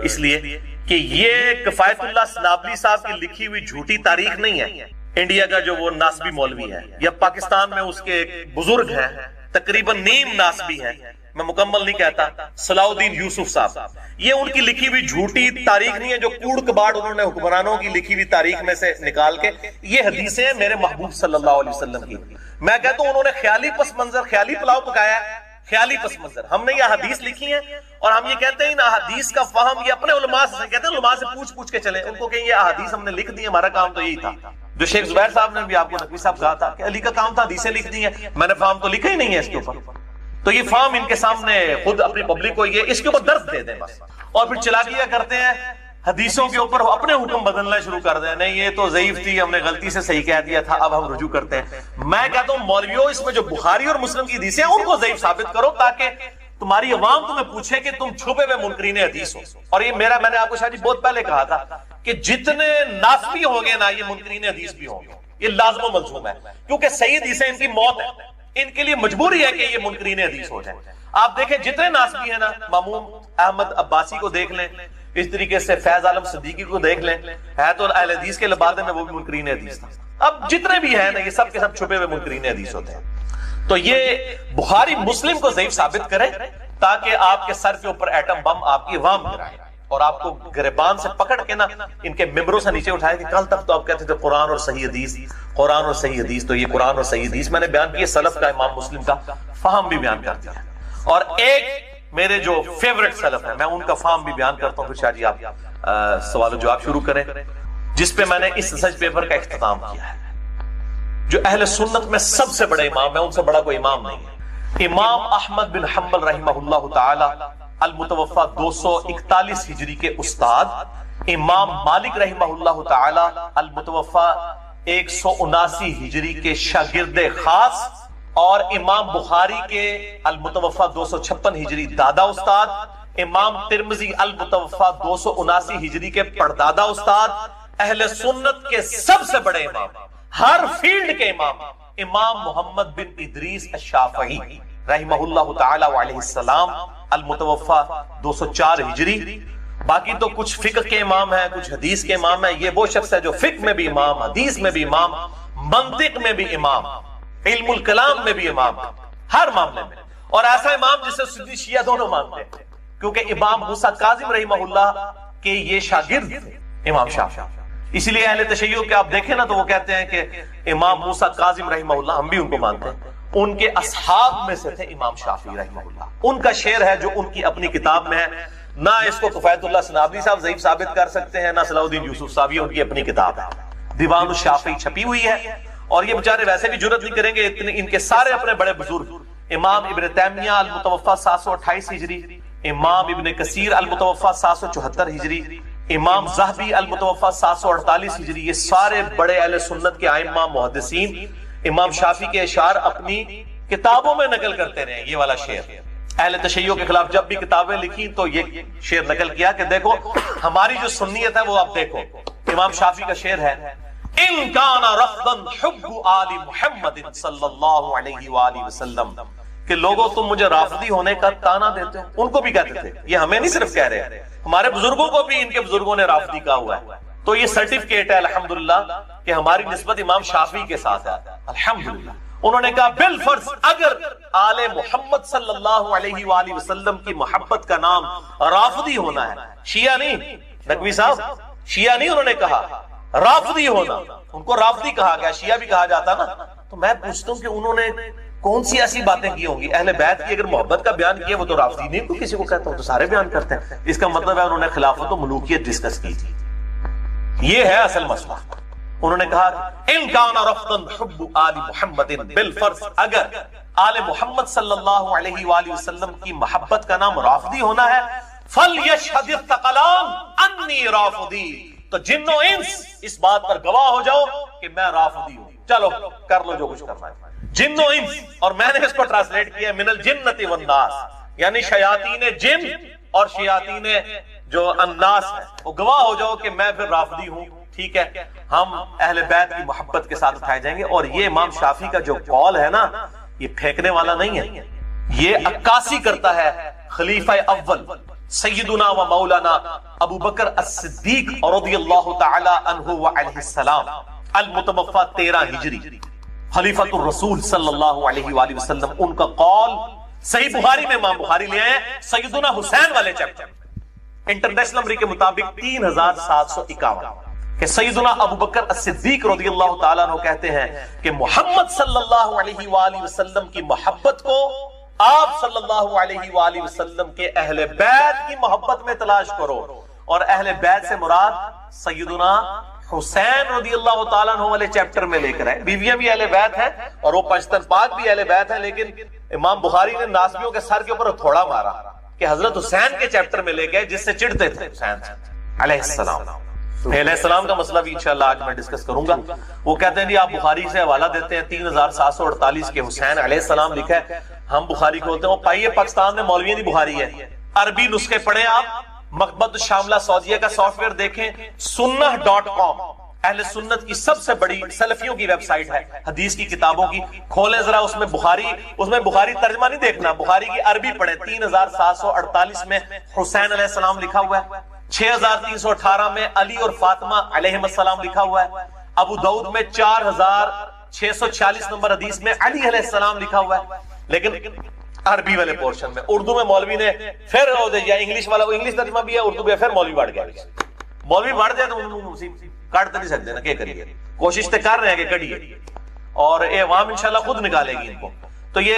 اس لیے کہ یہ کفایت اللہ سنابلی صاحب کی لکھی ہوئی جھوٹی تاریخ نہیں ہے. انڈیا کا جو وہ ناسبی مولوی ہے, یا پاکستان میں اس کے ایک بزرگ ہیں تقریباً نیم ناسبی ہیں, میں مکمل نہیں کہتا, صلاح الدین یوسف صاحب, یہ ان کی لکھی ہوئی جھوٹی تاریخ نہیں ہے جو کوڑ کباڑ انہوں نے حکمرانوں کی لکھی ہوئی تاریخ میں سے نکال کے, یہ حدیثیں ہیں میرے محبوب صلی اللہ علیہ وسلم کی. میں کہتا ہوں انہوں نے خیالی پس منظر, خیالی پلاؤ پکایا ہے, خیالی پس منظر. ہم نے یہ حدیث لکھی ہیں, اور ہم یہ کہتے ہیں ان حدیث کا فہم یہ اپنے علماء سے کہتے ہیں, علماء سے پوچھ کے چلیں, ان کو کہ یہ حدیث ہم نے لکھ دی, ہمارا کام تو یہی تھا. جو شیخ زبیر صاحب نے بھی آپ کو نقوی صاحب کہا تھا کہ علی کا کام تھا حدیثیں لکھ دی ہیں, میں نے فہم تو لکھا ہی نہیں ہے اس کے اوپر. تو یہ فہم ان کے سامنے خود اپنی پبلک کو یہ اس کے اوپر درد دے دیں بس, اور پھر چلاکیاں کرتے ہیں حدیثوں کے اوپر, اپنے حکم بدلنا شروع کر دیں, نہیں یہ تو ضعیف تھی, ہم نے غلطی سے صحیح کہہ دیا تھا, اب ہم رجوع کرتے ہیں. میں کہتا ہوں مولویوں, اس میں جو بخاری اور مسلم کی حدیثیں ہیں ان کو ضعیف ثابت کرو, تاکہ تمہاری عوام تمہیں پوچھے کہ تم چھپے ہوئے منکرین حدیث ہو. اور یہ میں نے آپ کو شاہ جی بہت پہلے کہا تھا کہ جتنے ناسبی ہوں گے نا یہ منکرین حدیث بھی ہوں گے, یہ لازم و ملزوم ہے, کیونکہ صحیح حدیثیں ان کی موت ہے, ان کے لیے مجبوری ہے کہ یہ منکرین حدیث ہو جائیں. آپ دیکھیں جتنے ناسبی ہیں نا, مامون احمد عباسی کو دیکھ لیں, اس طریقے سے فیض عالم صدیقی کو دیکھ لیں, ہے تو اہل حدیث کے لبادے میں وہ بھی منکرین حدیث تھا. اب جتنے بھی ہیں نا یہ سب کے سب چھپے ہوئے منکرین حدیث ہوتے ہیں. تو یہ بخاری مسلم کو ضعیف ثابت کرے تاکہ آپ کے سر کے اوپر ایٹم بم آپ کی عوام گرائے, اور آپ کو گریبان سے پکڑ کے نا ان کے ممبروں سے نیچے اٹھائے کہ کل تک تو آپ کہتے تھے قرآن اور صحیح حدیث, قرآن اور صحیح حدیث. تو یہ قرآن اور صحیح حدیث میں نے بیان کیا, سلف کا امام مسلم کا فہم بھی بیان کر دیا. اور ایک میرے جو فیوریٹ سلف ہیں، میں ان کا فارم بھی بیان کرتا ہوں، پھر شاہ جی آپ سوال و جواب شروع کریں، جس پہ میں نے اس ریسرچ پیپر کا اختتام کیا ہے۔ جو اہل سنت میں سب سے بڑے امام ہے، ان سے بڑا کوئی امام نہیں ہے، امام احمد بن حنبل رحمہ اللہ تعالی المتوفا 241 ہجری کے استاد، امام مالک رحمہ اللہ تعالی المتوفا 179 ہجری کے شاگرد خاص، اور امام بخاری کے المتوفا 256 ہجری دادا استاد، امام ترمذی المتوفا 279 ہجری کے پردادا استاد، اہل سنت کے سب سے بڑے امام، ہر فیلڈ کے امام، امام محمد بن ادریس الشافعی رحمہ اللہ تعالی وعلیہ السلام المتوفا 204 ہجری۔ باقی تو کچھ فقہ کے امام ہیں، کچھ حدیث کے امام ہیں۔ یہ وہ شخص ہے جو فقہ میں بھی امام، حدیث میں بھی امام، منطق میں بھی امام، علم الکلام میں بھی امام، ہر معاملے میں، اور ایسا امام جسے سنی شیعہ دونوں مانتے ہیں، کیونکہ امام موسیٰ کاظم رحمہ اللہ کے یہ شاگرد تھے امام شافعی۔ اسی لیے اہل تشیع کے آپ دیکھیں نا تو وہ کہتے ہیں کہ امام موسیٰ کاظم رحمہ اللہ، ہم بھی ان کو مانتے ہیں، ان کے اصحاب میں سے تھے امام شافعی رحمہ اللہ۔ ان کا شعر ہے جو ان کی اپنی کتاب میں ہے، نہ اس کو کفایت اللہ سنابری صاحب ضعیف ثابت کر سکتے ہیں، نہ صلاح الدین یوسف صاحب، ان کی اپنی کتاب ہے، دیوان الشافعی چھپی ہوئی ہے، اور یہ بیچارے ویسے بھی جرأت نہیں کریں گے، اتنے ان کے سارے اپنے بڑے بزرگ، امام ابن تیمیہ المتوفا 728 ہجری، امام ابن کثیر المتوفا 774 ہجری، امام ذہبی المتوفا 748 ہجری، یہ سارے بڑے اہل سنت کے ائمہ محدثین امام شافعی کے اشعار اپنی کتابوں میں نقل کرتے رہے۔ یہ والا شعر اہل تشیع کے خلاف جب بھی کتابیں لکھی تو یہ شعر نقل کیا کہ دیکھو ہماری جو سنیت ہے وہ آپ دیکھو۔ امام شافعی کا شعر ہے، ان کان رفضا حب آل محمد صلی اللہ علیہ وآلہ وسلم، کہ لوگوں تم مجھے رافضی ہونے کا تانا دیتے ہو۔ ان کو بھی کہتے تھے، یہ ہمیں نہیں صرف کہہ رہے، ہمارے بزرگوں کو بھی ان کے بزرگوں نے رافضی کہا ہوا ہے۔ تو یہ سرٹیفکیٹ ہے الحمدللہ کہ ہماری نسبت امام شافعی کے ساتھ ہے الحمدللہ۔ انہوں نے کہا بالفرض اگر آل محمد صلی اللہ علیہ وآلہ وسلم کی محبت کا نام رافضی ہونا ہے، شیعہ نہیں، نقوی صاحب شیعہ نہیں، انہوں نے کہا رافضی ہونا، ان کو رافضی کہا گیا، شیعہ بھی کہا جاتا نا۔ تو میں پوچھتا ہوں کہ انہوں نے کون سی ایسی باتیں کی ہوں گی؟ اہل بیت کی اگر محبت کا بیان کیا وہ تو رافضی نہیں، کوئی کسی کو کہتا ہوں تو سارے بیان کرتے ہیں۔ اس کا مطلب ہے انہوں نے خلافت و ملوکیت ڈسکس کی تھی، یہ ہے اصل مسئلہ۔ انہوں نے کہا ان کان رفضا حب آل محمد، بالفرض اگر آل محمد صلی اللہ علیہ وآلہ وسلم کی محبت کا نام رافضی ہونا ہے، فلیشہد الثقلان انی رافضی، تو جن و انس اس بات پر گواہ ہو جاؤ کہ میں رافضی ہوں، چلو کر لو جو کچھ کرنا ہے۔ جن و انس، اور میں نے اس کو ٹرانسلیٹ کیا من الجنۃ والناس، یعنی شیاطین جن اور شیاطین جو الناس ہے، وہ گواہ ہو جاؤ کہ میں پھر رافضی ہوں، ٹھیک ہے، ہم اہل بیت کی محبت کے ساتھ اٹھائے جائیں گے۔ اور یہ امام شافعی کا جو قول ہے نا، یہ پھینکنے والا نہیں ہے، یہ عکاسی کرتا ہے خلیفہ اول سیدنا و مولانا ابو بکر الصدیق رضی اللہ تعالی عنہ وعلیہ السلام المتوفا 13 ہجری، خلیفۃ الرسول صلی اللہ علیہ وآلہ وسلم، ان کا قول صحیح بخاری میں امام بخاری لے آئے سیدنا حسین والے چیپٹر، انٹرنیشنل نمبر کے مطابق 3751، کہ سیدنا ابو بکر الصدیق رضی اللہ تعالیٰ عنہ کہتے ہیں کہ محمد صلی اللہ علیہ وآلہ وسلم کی محبت کو آپ صلی اللہ علیہ وآلہ وسلم کے اہل بیت کی محبت میں تلاش کرو، اور اہل بیت سے مراد سیدنا حسین رضی اللہ تعالیٰ عنہ والے چیپٹر میں لے کر آئے۔ بیویاں بھی اہل بیت ہیں اور وہ پنجتن پاک بھی اہل بیت ہیں، لیکن امام بخاری نے ناسبیوں کے سر کے اوپر تھوڑا مارا کہ حضرت حسین کے چیپٹر میں لے گئے جس سے چڑھتے تھے حسین علیہ السلام۔ علیہ السلام کا مسئلہ بھی انشاءاللہ آج میں ڈسکس کروں گا۔ وہ کہتے ہیں جی آپ بخاری سے حوالہ دیتے ہیں 3748 کے حسین علیہ السلام لکھا ہے، ہم بخاری کھولتے ہیں، پائیے پاکستان میں مولویوں کی بخاری ہے، عربی نسخے پڑھیں آپ، مکتبۃ الشاملہ سعودیہ کا سافٹ ویئر دیکھیں، sunnah.com اہل سنت کی سب سے بڑی سلفیوں کی ویب سائٹ ہے حدیث کی کتابوں کی، کھولیں ذرا، اس میں بخاری ترجمہ نہیں دیکھنا، بخاری کی عربی پڑھیں، 3748 میں حسین علیہ السلام لکھا ہوا ہے، 6318 میں علی اور فاطمہ علیہ السلام لکھا ہوا ہے، ابو داؤد میں 4646 نمبر حدیث میں علی علیہ السلام لکھا ہوا ہے، لیکن عربی والے پورشن میں اردو میں مولوی نے پھر انگلش والا، انگلش ترجمہ بھی ہے، اردو بھی ہے، پھر مولوی بڑھ گیا، مولوی بڑھ جائے تو کاٹ تو نہیں سکتے نا، کیا کریے، کوشش تو کر رہے ہیں کہ کڑیے، اور اے عوام انشاءاللہ خود نکالے گی ان کو۔ تو یہ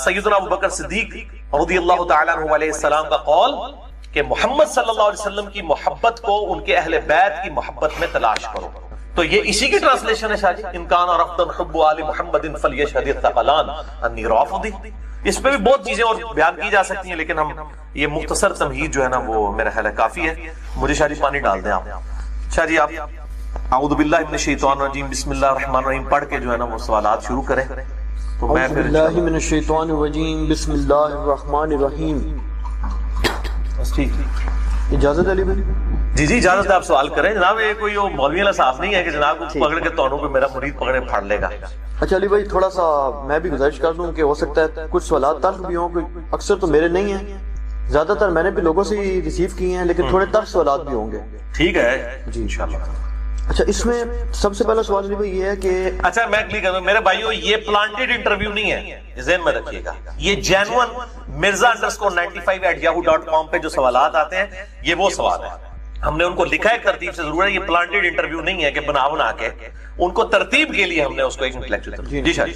سیدنا ابو بکر صدیق رضی اللہ تعالیٰ عنہ علیہ السلام کا قول کہ محمد صلی اللہ علیہ وسلم کی محبت کو ان کے اہل بیت کی محبت میں تلاش کرو. تو یہ اسی کی ٹرانسلیشن ہے شاہ جی. ان کان رفضا حب آل محمد فلیشہد الثقلان انی رافضی. اس پہ بھی بہت چیزیں اور بیان کی جا سکتی ہیں، لیکن ہم یہ مختصر تمہید جو ہے نا وہ میرا خیال ہے کافی ہے. مجھے شاہ جی پانی ڈال دیں آپ. شاہ جی آپ اعوذ باللہ من الشیطان الرجیم بسم اللہ الرحمن الرحیم پڑھ کے جو ہے نا وہ سوالات شروع کریں. تو میں اعوذ باللہ من الشیطان الرجیم بسم اللہ الرحمن الرحیم. ٹھیک اجازت علی بھائی؟ جی جی اجازت ہے، آپ سوال کریں جناب. یہ کوئی مولوی والا صاحب نہیں ہے کہ جناب کو پکڑ کے تونوں پہ میرا مرید پکڑے پھاڑ لے گا. اچھا علی بھائی تھوڑا سا میں بھی گزارش کر دوں کہ ہو سکتا ہے کچھ سوالات تلخ بھی ہوں، اکثر تو میرے نہیں ہیں، زیادہ تر میں نے بھی لوگوں سے ہی ریسیو کیے ہیں، لیکن تھوڑے تلخ سوالات بھی ہوں گے. ٹھیک ہے جی انشاءاللہ. اچھا اس میں سب سے پہلا سوال علی بھائی یہ ہے کہ اچھا میں کلیئر کروں میرے بھائیو، یہ پلانٹڈ انٹرویو نہیں ہے، ذہن میں رکھیے گا. یہ جینوئن mirza_95@yahoo.com پہ جو سوالات آتے ہیں یہ وہ سوال ہے. ہم نے ان کو لکھا ہے ترتیب سے ضرور ہے. یہ پلانٹڈ انٹرویو نہیں ہے کہ بنا کے ان کو ترتیب کے لیے ہم نے اس کو ایک انٹلیکچوئل ترتیب. جی شاہ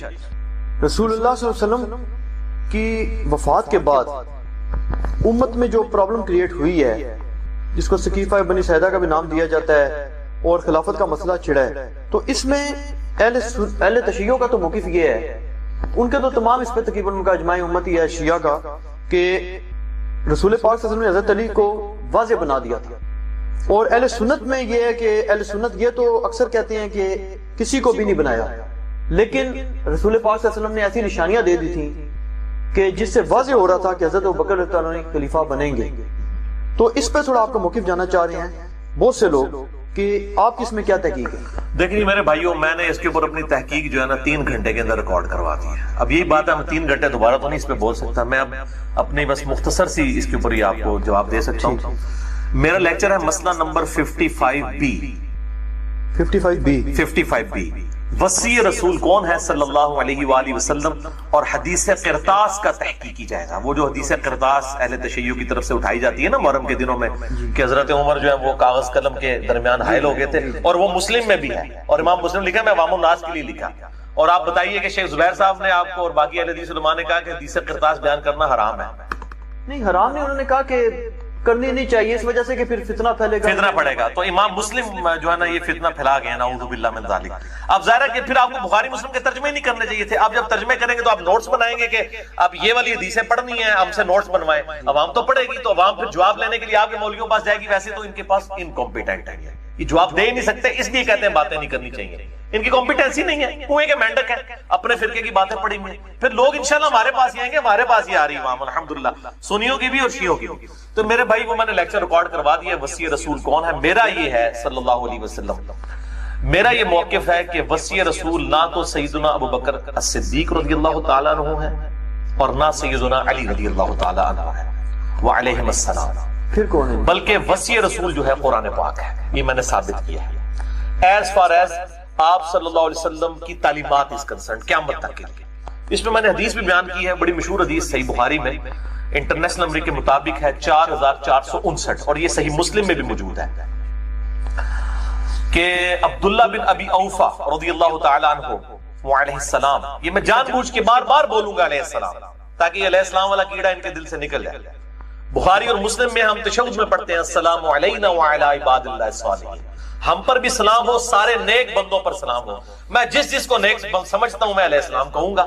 رسول اللہ صلی اللہ علیہ وسلم کی وفات کے بعد امت میں جو پرابلم کریٹ ہوئی ہے جس کو سقیفہ بنی سعدہ کا بھی نام دیا جاتا ہے اور خلافت کا مسئلہ چھڑا ہے، تو اس میں اہل تشیعوں کا تو موقف یہ ہے، ان کے تو تمام اس پہ تقریباً ان کا اجماع امت ہی ہے شیعہ کا، کہ رسول پاک صلی اللہ علیہ وسلم نے حضرت علی کو واضح بنا دیا تھا. اور اہل سنت میں یہ ہے کہ اہل سنت یہ تو اکثر کہتے ہیں کہ کسی کو بھی نہیں بنایا، لیکن رسول پاک صلی اللہ علیہ وسلم نے ایسی نشانیاں دے دی تھیں کہ جس سے واضح ہو رہا تھا کہ حضرت ابوبکر رضی اللہ عنہ خلیفہ بنیں گے. تو اس پہ تھوڑا آپ کا موقف جاننا چاہ رہے ہیں بہت سے لوگ کہ آپ اس میں کیا تحقیق ہے. دیکھیے میرے بھائیوں، میں نے اس کے اوپر اپنی تحقیق جو ہے نا 3 گھنٹے کے اندر ریکارڈ کروا دی ہے. اب یہی بات ہے، میں 3 گھنٹے دوبارہ تو نہیں اس پہ بول سکتا. میں اب اپنی بس مختصر سی اس کے اوپر ہی آپ کو جواب دے سکتا ہوں. میرا لیکچر ہے مسئلہ نمبر 55B. وصی رسول کون ہے صلی اللہ علیہ وآلہ وسلم، اور حدیث قرطاس کا تحقیق کی جائے گا. وہ جو حدیث قرطاس اہل تشیع کی طرف سے اٹھائی جاتی ہے نا محرم کے دنوں میں کہ حضرت عمر جو ہے وہ کاغذ قلم کے درمیان حائل ہو گئے تھے، اور وہ مسلم میں بھی ہے اور امام مسلم لکھا، میں عوام الناس کے لیے لکھا. اور آپ بتائیے کہ شیخ زبیر صاحب نے آپ کو اور باقی اہل حدیث علماء نے کہا کہ حدیث قرطاس بیان کرنا حرام ہے. نہیں حرام نہیں، انہوں نے کہا کہ کرنی نہیں چاہیے اس وجہ سے کہ پھر فتنہ پھیلے گا، فتنہ پڑے گا. تو امام مسلم جو ہے نا یہ فتنہ پھیلا گئے، نعوذ باللہ من ذالک. اب ظاہر ہے کہ پھر آپ کو بخاری مسلم کے ترجمے نہیں کرنے چاہیے تھے. آپ جب ترجمے کریں گے تو آپ نوٹس بنائیں گے کہ اب یہ والی حدیثیں پڑھنی ہیں، ہم سے نوٹس بنوائیں. عوام تو پڑھے گی، تو عوام پھر جواب لینے کے لیے آپ کے مولویوں کے پاس جائے گی. ویسے تو ان کے پاس انکمپیٹنٹ ہے، یہ جواب دے ہی نہیں سکتے، اس لیے کہتے ہیں باتیں نہیں کرنی چاہیے. ان کی کمپیٹنسی نہیں ہے، کنویں کے مینڈک ہے، اپنے فرقے کی باتیں پڑھی ہوئی ہیں. پھر لوگ انشاءاللہ ہمارے پاس ہی آئیں گے، ہمارے پاس ہی آ رہی امام الحمدللہ، سنیوں کی بھی اور شیعوں کی بھی. تو میرے بھائی وہ میں نے لیکچر ریکارڈ کروا دیا. وصی رسول کون ہے؟ میرا یہ ہے صلی اللہ علیہ وسلم. میرا یہ موقف ہے کہ وصی رسول نہ تو سیدنا ابوبکر الصدیق رضی اللہ تعالیٰ عنہ ہے اور نہ سیدنا علی رضی اللہ تعالیٰ عنہ ہے وعلیہم السلام. پھر کون ہے؟ بلکہ وصی رسول جو ہے قرآن پاک ہے. یہ میں نے ثابت کیا ہے. ایز فار ایز آپ صلی اللہ علیہ وسلم کی تعلیمات اس کنسرن قیامت تک کے لیے. اس میں میں نے حدیث بھی بیان کی ہے، بڑی مشہور حدیث صحیح بخاری میں انٹرنیشنل نمبر کے مطابق ہے 4459، اور یہ صحیح مسلم میں بھی موجود ہے کہ عبداللہ بن ابی اوفا رضی اللہ تعالی عنہ علیہ السلام، یہ میں جان بوجھ کے بار بار بولوں گا علیہ السلام تاکہ یہ علیہ السلام والا کیڑا ان کے دل سے نکل جائے. بخاری اور مسلم میں ہم تشہد میں پڑھتے ہیں السلام علینا وعلی عباد اللہ الصالحین، ہم پر بھی سلام ہو، سارے نیک بندوں پر سلام ہو. میں جس کو نیک سمجھتا ہوں میں علیہ السلام کہوں گا،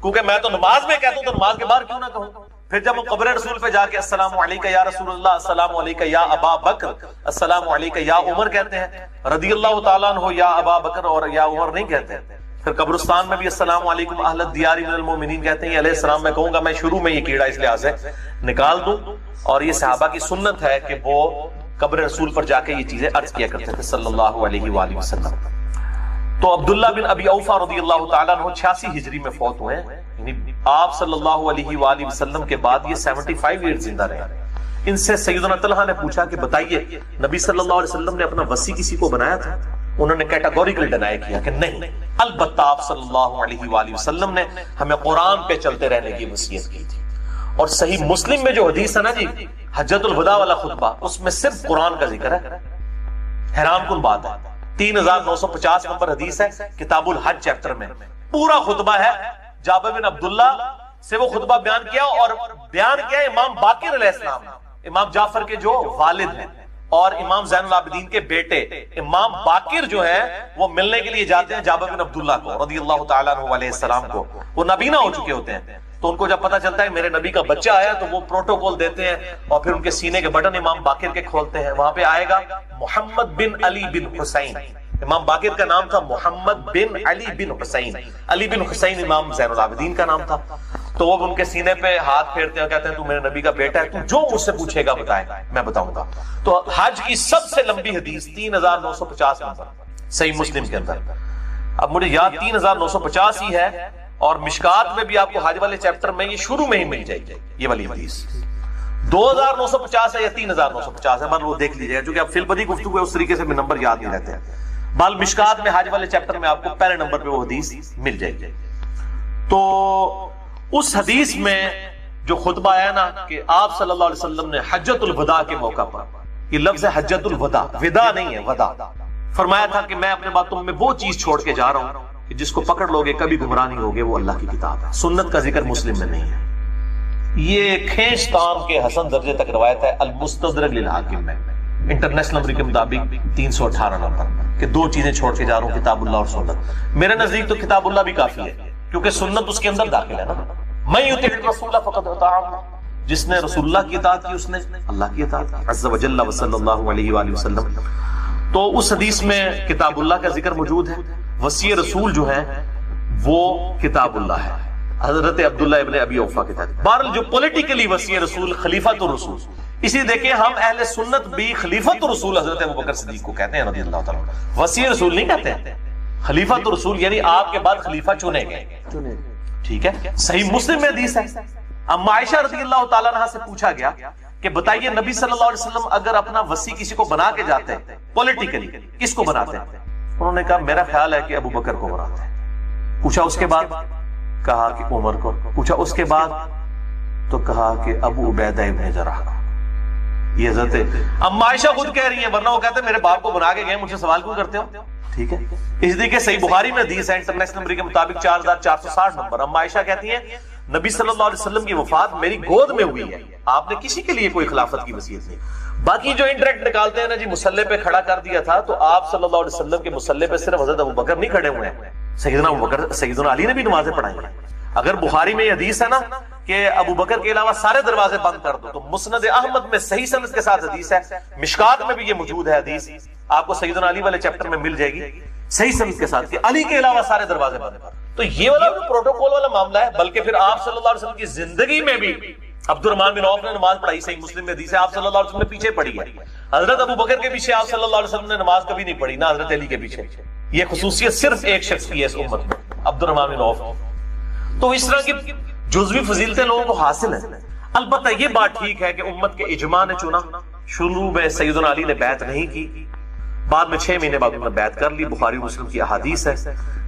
کیونکہ میں تو نماز میں کہتا ہوں تو نماز کے بعد کیوں نہ کہوں. پھر جب ہم قبر رسول پہ جا کے السلام علیکہ یا رسول اللہ، السلام علیکہ یا ابا بکر، السلام علیکہ یا عمر کہتے ہیں، رضی اللہ تعالیٰ عنہ یا ابا بکر اور یا عمر نہیں کہتے. پھر قبرستان میں بھی السلام علیکم اہل الدیار من المؤمنین کہتے ہیں. یہ علیہ السلام میں کہوں گا. میں شروع میں یہ کیڑا اس لحاظ سے نکال دوں، اور یہ صحابہ کی سنت ہے کہ وہ قبر رسول پر جا کے یہ چیزیں عرض کیا کرتے تھے صلی اللہ علیہ وآلہ وسلم. تو عبداللہ بن ابی اوفا رضی اللہ تعالیٰ عنہ 86 ہجری میں فوت ہوئے ہیں، یعنی آپ صلی اللہ علیہ وآلہ وسلم کے بعد یہ 75 ایئر زندہ رہے. ان سے سیدنا طلحہ نے پوچھا کہ بتائیے نبی صلی اللہ علیہ وسلم نے اپنا وصی کسی کو بنایا تھا؟ انہوں نے کیٹاگوریکل ڈینائی کیا کہ نہیں، البتہ آپ صلی اللہ علیہ وآلہ وسلم نے ہمیں قرآن پہ چلتے رہنے کی وصیت کی تھی. اور صحیح مسلم میں جو حدیث ہے نا جی حجۃ الوداع والا خطبہ، اس میں صرف قرآن کا ذکر ہے. حیران کن بات ہے، 3950 نمبر حدیث ہے کتاب الحج چیپٹر میں، پورا خطبہ ہے. جابر بن عبداللہ سے وہ خطبہ بیان کیا، اور بیان کیا امام باقر علیہ السلام، امام جعفر کے جو والد ہیں اور امام زین العابدین کے بیٹے امام باقر جو ہے وہ ملنے کے لیے جاتے ہیں جابر بن عبداللہ کو رضی اللہ تعالیٰ عنہ علیہ السلام کو. وہ نابینا ہو چکے ہوتے ہیں، تو ان کو جب پتا چلتا ہے میرے نبی کا بچہ آیا تو وہ پروٹوکول دیتے ہیں اور پھر ان کے سینے کے بٹن امام باقر کے کھولتے ہیں. وہاں پہ آئے گا محمد بن علی بن حسین. امام باقر کا نام تھا محمد بن علی بن حسین. علی بن حسین امام زین العابدین کا نام تھا. تو وہ ان کے سینے پہ ہاتھ پھیرتے ہیں اور کہتے ہیں تو میرے نبی کا بیٹا ہے، تو جو مجھ سے پوچھے گا بتائے میں بتاؤں گا. تو حج کی سب سے لمبی حدیث 3950 نمبر صحیح مسلم کے اندر. اب مجھے یاد 3950 ہی ہے، اور مشکات میں بھی آپ کو حج والے چیپٹر میں یہ شروع میں ہی مل جائے گی یہ والی حدیث. 2950 ہے یا 3950 ہے، وہ دیکھ لیجیے گا، چونکہ اب فی البدی گفتگو ہے اس طریقے سے نمبر یاد نہیں رہتے ہیں. بال مشکات میں حج والے چیپٹر میں آپ کو پہلے نمبر پہ وہ حدیث مل جائے گی. تو اس حدیث میں جو خطبہ آیا نا کہ آپ صلی اللہ علیہ وسلم نے حجۃ الوداع کے موقع پر، یہ لفظ ہے حجۃ الوداع، ودا نہیں ہے ودا، فرمایا تھا کہ میں اپنے بعد تم میں وہ چیز چھوڑ کے جا رہا ہوں کہ جس کو پکڑ لوگے کبھی گمراہ نہیں ہوگے، وہ اللہ کی کتاب ہے. سنت کا ذکر مسلم میں نہیں ہے. یہ کھینچ تام کے حسن درجے تک روایت ہے المستدرک للحاکم میں، انٹرنیشنل نمبر کے مطابق 318 نمبر، کہ دو چیزیں چھوڑ کے جا رہا ہوں، کتاب اللہ اور سنت. میرے نزدیک تو کتاب اللہ بھی کافی ہے، کیونکہ سنت اس کے اندر داخل ہے نا. من یطع الرسول فقد اطاع اللہ، جس نے رسول اللہ کی اطاعت کی اس نے اللہ کی اطاعت کی عز وجل وصلی اللہ علیہ وآلہ وسلم. تو اس حدیث میں کتاب اللہ کا ذکر موجود ہے. وصی رسول جو ہے وہ کتاب اللہ ہے، حضرت عبداللہ ابن ابی اوفا کے تحت. بہرحال جو پولیٹیکلی وصی رسول خلیفۃ الرسول، اسی دیکھیں ہم اہل سنت بھی خلیفۃ الرسول حضرت ابوبکر صدیق کو کہتے ہیں رضی اللہ تعالیٰ. وصی رسول نہیں کہتے ہیں، خلیفۃ الرسول یعنی آپ کے بعد خلیفہ چنے گئے. ٹھیک ہے، صحیح مسلم میں حدیث ہے. اما عائشہ رضی اللہ تعالیٰ عنہ سے پوچھا گیا کہ بتائیے نبی صلی اللہ علیہ وسلم اگر اپنا وصی کسی کو بنا کے جاتے ہیں پولیٹیکلی کس کو بناتے ہیں؟ انہوں نے کہا میرا خیال ہے کہ ابو بکر کو بناتے ہیں. پوچھا اس کے بعد، کہا کہ عمر کو. پوچھا اس کے بعد تو کہا کہ ابو عبیدہ ابن جراح. یہ حضرت اما عائشہ خود کہہ رہی ہیں، ورنہ وہ کہتے ہیں میرے باپ کو بنا کے گئے، مجھ سے سوال کیوں کرتے ہو؟ ٹھیک ہے، اس لیے صحیح بخاری میں حدیث ہے انٹرنیشنل نمبر کے مطابق 4460 نمبر. اما عائشہ کہتی ہیں نبی صلی اللہ علیہ وسلم کی وفات میری گود میں ہوئی ہے، آپ نے کسی کے لیے کوئی خلافت کی وصیت نہیں. باقی جو انڈائریکٹ نکالتے ہیں نا جی مصلی پہ کھڑا کر دیا تھا، تو آپ صلی اللہ علیہ وسلم کے مصلی پہ صرف حضرت ابوبکر نہیں کھڑے ہوئے ہیں، سیدنا ابوبکر سیدنا علی نے بھی نمازیں پڑھائی ہیں. اگر بخاری میں یہ حدیث ہے نا کہ ابوبکر کے علاوہ سارے دروازے بند کر دو، تو مسند احمد میں صحیح سند کے ساتھ حدیث ہے. مشکات میں بھی یہ موجود ہے حدیث، آپ کو سیدنا علی والے چیپٹر میں مل جائے گی صحیح سند کے ساتھ کہ علی کے علاوہ سارے دروازے بند کر. تو یہ والا جو پروٹوکول والا معاملہ ہے، بلکہ پھر آپ صلی اللہ علیہ وسلم کی زندگی میں بھی عبد الرحمن بن عوف نے نماز پڑھائی، صحیح مسلم میں حدیث ہے آپ صلی اللہ علیہ وسلم نے پیچھے پڑھی ہے. حضرت ابو بکر کے پیچھے آپ صلی اللہ علیہ وسلم نے نماز کبھی نہیں پڑھی، نہ حضرت علی کے پیچھے. یہ خصوصیت صرف ایک شخص کی ہے اس امت میں، عبد الرحمن بن عوف. تو اس طرح کی جزوی فضیلتیں لوگوں کو حاصل ہیں. البتہ یہ بات ٹھیک ہے کہ امت کے اجماع نے چنا. شروع میں سیدنا علی نے بیعت نہیں کی، بعد میں 6 مہینے بعد انہوں نے بیعت کر لی. بخاری مسلم کی احادیث ہے.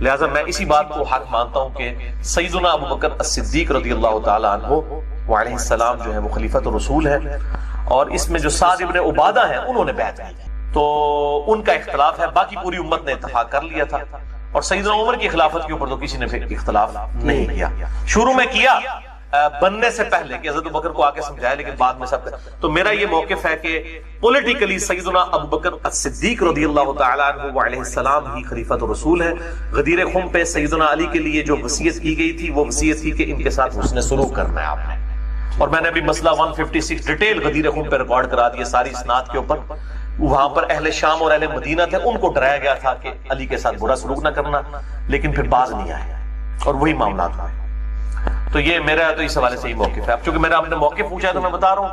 لہٰذا میں اسی بات کو حق مانتا ہوں کہ سیدنا ابو بکر الصدیق رضی اللہ تعالی عنہ وعلیہ السلام جو ہے وہ خلیفۃ الرسول ہے، اور اس میں جو سعد ابن عبادہ ہیں انہوں نے بیعت کی، تو ان کا اختلاف ہے. باقی پوری امت نے اتفاق کر لیا تھا، اور سیدنا عمر کی خلافت کے اوپر تو کسی نے اختلاف نہیں کیا. شروع میں کیا بننے سے پہلے کہ حضرت ابوبکر کو آکے سمجھایا، لیکن بعد میں سب. تو میرا یہ موقف ہے کہ پولیٹیکلی سیدنا ابوبکر الصدیق رضی اللہ تعالی عنہ وعلیہ السلام ہی خلیفۃ الرسول ہے. غدیر خم پہ سیدنا علی کے لیے جو وصیت کی گئی تھی وہ وصیت تھی کہ ان کے ساتھ حسن سلوک کرنا ہے آپ نے. اور میں نے ابھی مسئلہ 156 ڈیٹیل غدیر خم پہ ریکارڈ کرا دیا ساری اسناد کے اوپر. وہاں پر اہل شام اور اہل مدینہ تھے، ان کو ڈرایا گیا تھا کہ علی کے ساتھ برا سلوک نہ کرنا، لیکن پھر باز نہیں آئے اور وہی معاملات ہوئے. تو یہ میرا تو اس حوالے سے ہی موقف ہے. اب چونکہ میرا آپ نے موقف پوچھا ہے تو میں بتا رہا ہوں.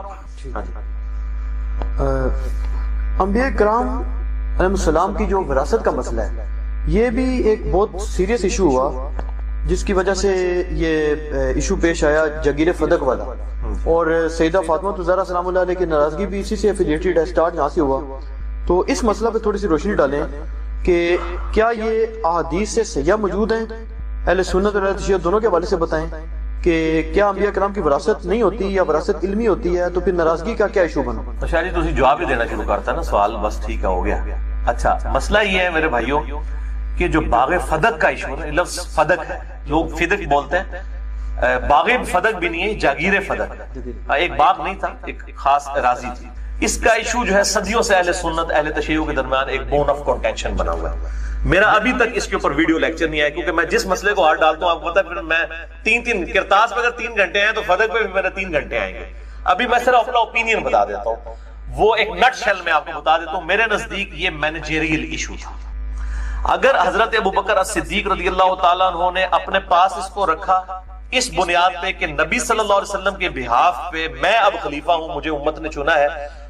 انبیاء کرام علیہ السلام کی جو وراثت کا مسئلہ ہے، یہ بھی ایک بہت سیریس ایشو ہوا، جس کی وجہ سے یہ ایشو پیش آیا جگیر فدق والا. اور سیدہ فاطمہ زہرا سلام اللہ علیہ کی ناراضگی بھی اسی سے ایفیلیٹڈ ہے، سٹارٹ یہاں سے ہوا. تو اس مسئلہ پہ تھوڑی سی روشنی ڈالیں کہ کیا یہ احادیث سے صحیح موجود ہیں، اہل سنت اور اہل شیعہ دونوں کے حوالے سے بتائیں کہ کیا انبیاء کرام کی وراثت نہیں ہوتی یا وراثت علمی ہوتی ہے، تو پھر ناراضگی کا کیا ایشو بنا؟ شاہ جی تسی جواب ہی دینا شروع کرتا ہے نا سوال، بس ٹھیک ہے ہو گیا. اچھا مسئلہ یہ ہے میرے بھائیوں کہ جو باغ فدق کا ایشو ہے، لفظ فدق ہے، لوگ فدق بولتے ہیں، باغ فدق بھی نہیں ہے، جاگیر فدق، ایک باغ نہیں تھا، ایک خاص اراضی تھی. اس کا ایشو جو ہے صدیوں سے اہل سنت اہل تشیع کے درمیان ایک بون آف کنٹینشن بنا ہوا ہے. میرا ابھی تک اس کے اوپر ویڈیو لیکچر نہیں آیا، کیونکہ میں جس مسئلے کو ہاتھ ڈالتا ہوں آپ کو پتا ہے پھر میں تین کرتاس پہ اگر 3 گھنٹے ہیں تو فدق پہ بھی میرے 3 گھنٹے آئیں گے. ابھی میں صرف اپنا اوپینین بتا دیتا ہوں، وہ ایک نٹ شیل میں آپ کو بتا دیتا ہوں. میرے نزدیک یہ مینیجریل ایشو تھا. اگر حضرت ابوبکر الصدیق رضی اللہ تعالیٰ عنہ نے اپنے پاس اس کو رکھا اس بنیاد پہ کہ نبی صلی اللہ علیہ وسلم کے بہاف پہ میں اب خلیفہ ہوں، مجھے امت نے چنا ہے،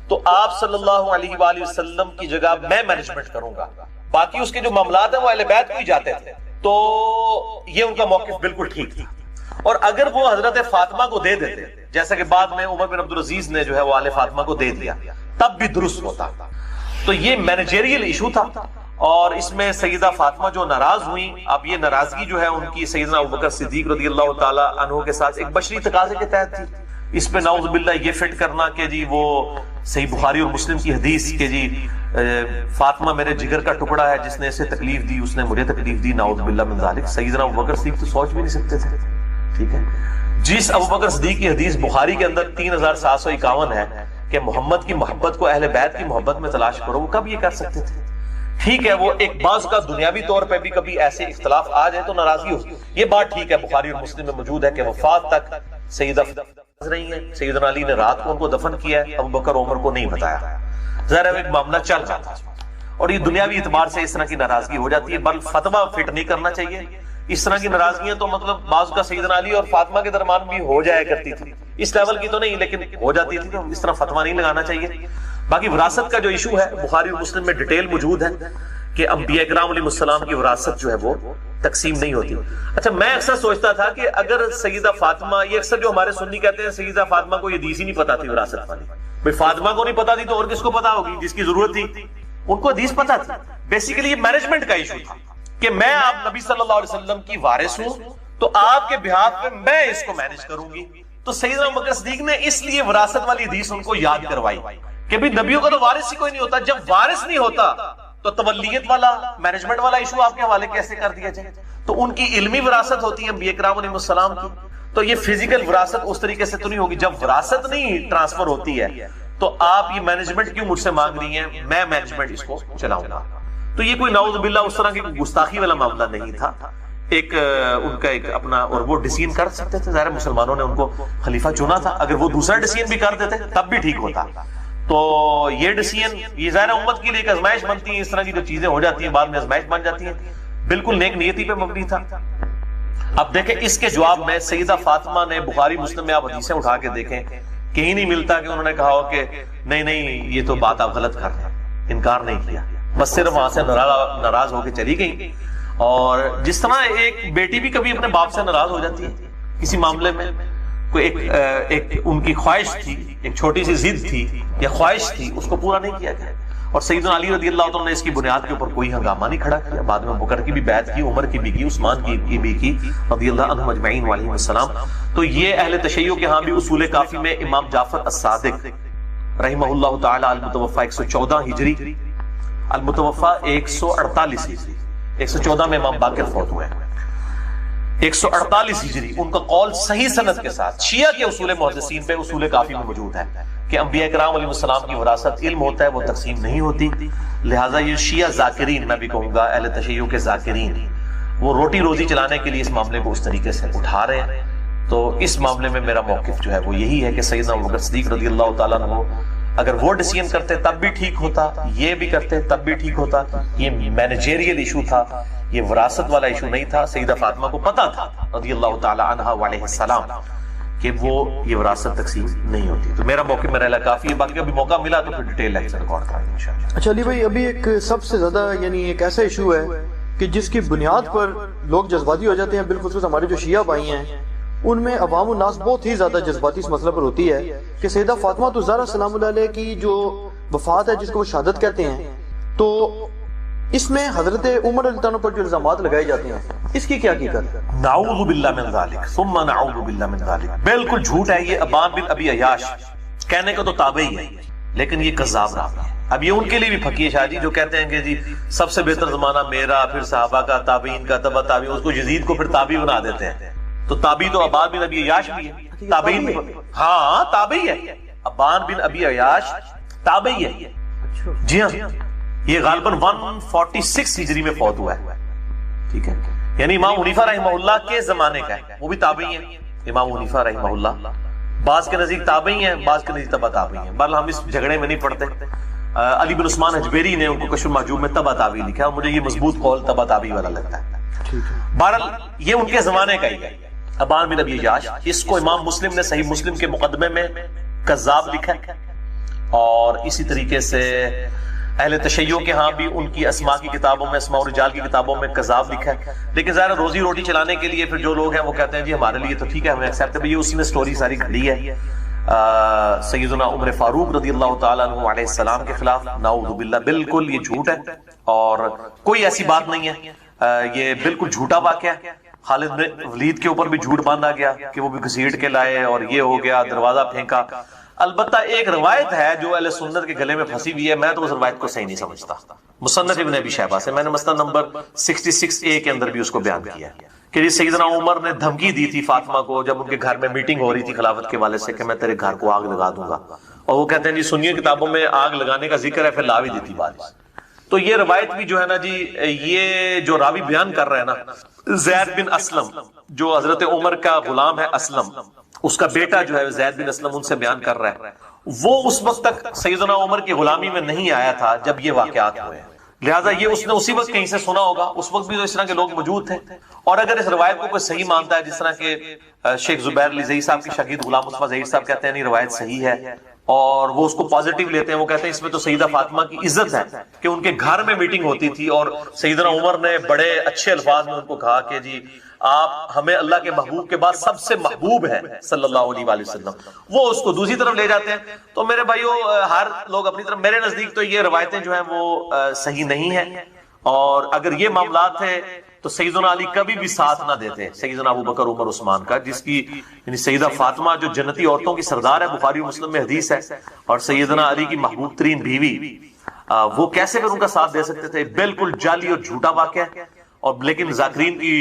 تو آپ صلی اللہ علیہ وآلہ وسلم کی جگہ میں مینجمنٹ کروں گا، باقی اس کے جو معاملات ہیں وہ اہل بیت کو ہی جاتے تھے، تو یہ ان کا موقف بالکل ٹھیک تھا. اور اگر وہ حضرت فاطمہ کو دے دیتے، جیسا کہ بعد میں عمر بن عبدالعزیز نے جو ہے وہ آل فاطمہ کو دے دیا، تب بھی درست ہوتا. تو یہ مینیجریل ایشو تھا، اور اس میں سیدہ فاطمہ جو ناراض ہوئی، اب یہ ناراضگی جو ہے ان کی سیدنا ابوبکر صدیق رضی اللہ تعالی عنہ کے ساتھ ایک بشری تقاضے کے تحت تھی. اس پہ نعوذ باللہ یہ فٹ کرنا کہ جی وہ صحیح بخاری اور مسلم کی حدیث کہ جی فاطمہ میرے جگر کا ٹکڑا ہے، جس نے اسے تکلیف دی اس نے مجھے تکلیف دی، نعوذ باللہ من ذالک. سیدنا ابوبکر صدیق تو سوچ بھی نہیں سکتے تھے. ٹھیک ہے، جس ابوبکر صدیق کی حدیث بخاری کے اندر 3751 ہے کہ محمد کی محبت کو اہل بیت کی محبت میں تلاش کرو، وہ کب یہ کر سکتے تھے؟ ٹھیک ہے، وہ ایک بعض کا دنیاوی طور پہ بھی کبھی ایسے اختلاف آ جائے تو ناراضگی ہو، یہ بات ٹھیک ہے. بخاری اور مسلم میں موجود ہے کہ وفات تک سیدہ رہی ہیں، سیدنا علی نے رات کو ان کو دفن کیا ہے، ابوبکر عمر کو نہیں بتایا. ظاہر ہے ایک معاملہ چل رہا تھا، اور یہ دنیاوی اعتبار سے اس طرح کی ناراضگی ہو جاتی ہے. بل فتویٰ فٹ نہیں کرنا چاہیے. اس طرح کی ناراضگیاں تو مطلب بعض کا سیدنا علی اور فاطمہ کے درمیان بھی ہو جایا کرتی تھی، اس لیول کی تو نہیں لیکن ہو جاتی تھی، تو اس طرح فتویٰ نہیں لگانا چاہیے. باقی وراثت کا جو ایشو ہے بخاری اور مسلم میں ڈیٹیل موجود ہے کہ انبیاء کرام علیہ السلام کی وراثت جو ہے وہ تقسیم نہیں ہوتی. اچھا، میں اکثر سوچتا تھا کہ اگر سیدہ فاطمہ، یہ اکثر جو ہمارے سنی کہتے ہیں سیدہ فاطمہ کو یہ حدیث ہی نہیں پتا تھی وراثت والی. بھئی فاطمہ کو نہیں پتا تھی تو اور کس کو پتا ہوگی جس کی ضرورت تھی؟ ان کو حدیث پتا تھی. بیسیکلی یہ مینجمنٹ کا ایشو تھا کہ میں آپ نبی صلی اللہ علیہ وسلم کی وارث ہوں تو آپ کے بہاف پہ میں اس کو مینج کروں گی. تو سیدنا ابوبکر صدیق نے اس لیے وراثت والی حدیث ان کو یاد کروائی کہ بھی نبیوں کا تو وارث ہی کوئی نہیں ہوتا. جب وارث نہیں ہوتا تو تولیت والا مینجمنٹ والا ایشو آپ کے حوالے کیسے کر دیا جائے؟ تو ان کی علمی وراثت ہوتی ہے انبیاء کرام علیہ السلام کی، تو یہ فزیکل وراثت اس طریقے سے تو نہیں ہوگی. جب وراثت نہیں ٹرانسفر ہوتی ہے تو آپ یہ مینجمنٹ کیوں مجھ سے مانگ رہی ہیں؟ میں مینجمنٹ اس کو چلاؤں گا. تو یہ کوئی نعوذ باللہ اس طرح کی گستاخی والا معاملہ نہیں تھا. ایک ان کا ایک اپنا، اور وہ ڈیسیژن کر سکتے تھے. ظاہر مسلمانوں نے ان کو خلیفہ چنا تھا، اگر وہ دوسرا ڈیسیژن بھی کر دیتے تب بھی ٹھیک ہوتا. تو یہ ڈیسیژن، یہ ظاہر امت کے لیے ایک آزمائش بنتی ہے. اس طرح کی جو چیزیں ہو جاتی ہیں بعد میں آزمائش بن جاتی ہیں. بالکل نیک نیتی پہ مبنی تھا. اب دیکھیں اس کے جواب میں سیدہ فاطمہ نے بخاری مسلم میں آپ حدیثیں اٹھا کے دیکھیں، کہیں نہیں ملتا کہ انہوں نے کہا ہو کہ نہیں یہ تو بات آپ غلط کر رہے ہیں، انکار نہیں کیا. بس صرف وہاں سے ناراض ہو کے چلی گئی. اور جس طرح ایک بیٹی بھی کبھی اپنے باپ سے ناراض ہو جاتی ہے کسی معاملے میں، کوئی ایک ان کی خواہش تھی، ایک چھوٹی سی ضد تھی یا خواہش تھی، اس کو پورا نہیں کیا گیا. اور سیدنا علی رضی اللہ عنہ نے اس کی بنیاد کے اوپر کوئی ہنگامہ نہیں کھڑا کیا. بعد میں بکر کی بھی بیعت کی، عمر کی بھی کی، عثمان کی بھی کی رضی اللہ عنہم اجمعین وعلیہم السلام. تو یہ اہل تشیع کے ہاں بھی اصول کافی میں امام جعفر الصادق رحمہ اللہ تعالی المتوفى 114 ہجری، المتوفى 148 ہجری، 114 میں امام باقر فوت ہوئے ہیں، 148 ہجری. ان کا قول صحیح سند کے ساتھ شیعہ کے اصول محدثین پہ اصول کافی میں موجود ہے کہ انبیاء کرام علیہ السلام کی وراثت علم ہوتا ہے، وہ تقسیم نہیں ہوتی. لہٰذا یہ شیعہ ذاکرین، میں بھی کہوں گا اہل تشیع کے ذاکرین، وہ روٹی روزی چلانے کے لیے اس معاملے کو اس طریقے سے اٹھا رہے ہیں. تو اس معاملے میں میرا موقف جو ہے وہ یہی ہے کہ سیدنا ابوبکر صدیق رضی اللہ تعالیٰ عنہ اگر وہ ڈیسیژن کرتے تب بھی ٹھیک ہوتا، یہ بھی کرتے تب بھی ٹھیک ہوتا. یہ مینیجریل ایشو تھا، یہ وراثت والا ایشو نہیں تھا. سیدہ فاطمہ کو پتا تھا رضی اللہ تعالی عنہا وعلیہ السلام کہ وہ یہ وراثت تقسیم نہیں ہوتی. تو میرا موقع میرا علاقہ کافی ہے، باقی ابھی موقع ملا تو پھر ڈیٹیل لیکچر ریکارڈ کریں گے انشاءاللہ. اچھا علی بھائی، ابھی ایک سب سے زیادہ یعنی ایک ایسا ایشو ہے کہ جس کی بنیاد پر لوگ جذباتی ہو جاتے ہیں، بالخصوص ہمارے جو شیعہ بھائی ہیں ان میں عوام الناس بہت ہی زیادہ جذباتی اس مسئلہ پر ہوتی ہے کہ سیدہ فاطمہ تو زہرا سلام اللہ علیہ کی جو وفات ہے جس کو وہ شہادت کہتے ہیں، تو اس میں حضرت عمر رضی اللہ عنہ پر جو الزامات لگائے جاتے ہیں اس کی کیا حقیقت ہے؟ نعوذ باللہ من ذالک ثم نعوذ باللہ من ذالک. بالکل جھوٹ ہے. یہ ابان بن ابی عیاش کہنے کا تو تابعی ہے لیکن یہ کذاب راوی ہے. اب یہ ان کے لیے بھی پھکی شاہ جی جو کہتے ہیں کہ جی سب سے بہتر زمانہ میرا، پھر صحابہ کا، تابعین کا، تبع تابعین، اس کو یزید کو پھر تابعی بنا دیتے ہیں. تو تابعی تو عباد بن ابی عیاش بھی ہے، تابعین، ہاں تابعی ہے، عباد بن ابی عیاش تابعی ہے، جی ہاں، یہ غالباً 146 ہجری میں فوت ہوا ہے، ٹھیک ہے، یعنی امام حنیفہ رحمہ اللہ کے زمانے کا ہے، وہ بھی تابعی ہیں امام حنیفہ رحمہ اللہ، بعض کے نزدیک تابعی ہیں، بعض کے نزدیک تبع تابعی ہیں، بہرحال ہم اس جھگڑے میں نہیں پڑتے۔ علی بن عثمان حجبیری نے ان کو کشف المحجوب میں تبع تابعی لکھا ہے، مجھے یہ مضبوط قول تبع تابعی والا لگتا ہے۔ بہرحال یہ ان کے زمانے کا ہی ہے عباد بن ابی عیاش، اس کو امام مسلم نے صحیح مسلم کے مقدمے میں کذاب لکھا ہے، اور اسی طریقے سے اہل تشیع کے ہاں بھی ان کی اسماء کی کتابوں میں، اسماء الرجال کی کتابوں میں کذاب لکھا ہے، لیکن ظاہر روزی روٹی چلانے کے لیے پھر جو لوگ ہیں وہ کہتے ہیں جی ہمارے لیے تو ٹھیک ہے، ہمیں ایکسیپٹ ہے، یہ اس نے سٹوری ساری گھڑی ہے سیدنا عمر فاروق رضی اللہ تعالیٰ عنہ علیہ السلام کے خلاف، نعوذ باللہ، بالکل یہ جھوٹ ہے اور کوئی ایسی بات نہیں ہے، یہ بالکل جھوٹا واقعہ ہے۔ خالد بن ولید کے اوپر بھی جھوٹ باندھا گیا کہ وہ بھی گھسیٹ کے لائے اور یہ ہو گیا، دروازہ پھینکا۔ البتہ ایک روایت ہے جو اہل سنت کے گلے میں پھنسی ہوئی ہے، میں تو اس روایت کو صحیح نہیں سمجھتا، مصنف ابن ابی شیبہ سے، میں نے مسند نمبر 66A کے اندر بھی اس کو بیان کیا ہے کہ سیدنا عمر نے دھمکی دی تھی فاطمہ کو جب ان کے گھر میں میٹنگ ہو رہی تھی خلافت کے والے سے کہ میں تیرے گھر کو آگ لگا دوں گا، اور وہ کہتے ہیں جی سنی کتابوں میں آگ لگانے کا ذکر ہے، پھر لا بھی دیتی بارش۔ تو یہ روایت بھی جو ہے نا جی، یہ جو راوی بیان کر رہے ہیں نا زید بن اسلم، جو حضرت عمر کا غلام ہے اسلم، اس کا بیٹا جو ہے زید بن اسلم ان سے بیان کر رہا ہے، وہ اس وقت تک سیدنا عمر کی غلامی میں نہیں آیا تھا جب یہ واقعات ہوئے، لہٰذا یہ اس نے اسی وقت کہیں سے سنا ہوگا، اس وقت بھی تو اس طرح کے لوگ موجود تھے۔ اور اگر اس روایت کو کوئی صحیح مانتا ہے، جس طرح کہ شیخ زبیر علی ظہیر صاحب کے شاگرد غلام مصطفیٰ ظہیر صاحب کہتے ہیں نہیں روایت صحیح ہے، اور وہ اس کو پازیٹیو لیتے ہیں، وہ کہتے ہیں اس میں تو سیدہ فاطمہ کی عزت ہے کہ ان کے گھر میں میٹنگ ہوتی تھی اور سیدنا عمر نے بڑے اچھے الفاظ میں ان کو کہا کہ جی آپ ہمیں اللہ کے محبوب کے بعد سب سے محبوب ہیں صلی اللہ علیہ وآلہ وسلم، وہ اس کو دوسری طرف لے جاتے ہیں۔ تو میرے بھائیو، ہر لوگ اپنی طرف، میرے نزدیک تو یہ روایتیں جو ہیں وہ صحیح نہیں ہیں، اور اگر یہ معاملات ہیں تو سیدنا علی کبھی بھی ساتھ نہ دیتے سیدنا ابو بکر عمر عثمان کا، جس کی یعنی سیدہ فاطمہ جو جنتی عورتوں کی سردار ہے، بخاری و مسلم میں حدیث ہے، اور سیدنا علی کی محبوب ترین بیوی، وہ کیسے پھر ان کا ساتھ دے سکتے تھے؟ بالکل جعلی اور جھوٹا واقعہ ہے، اور لیکن ذاکرین کی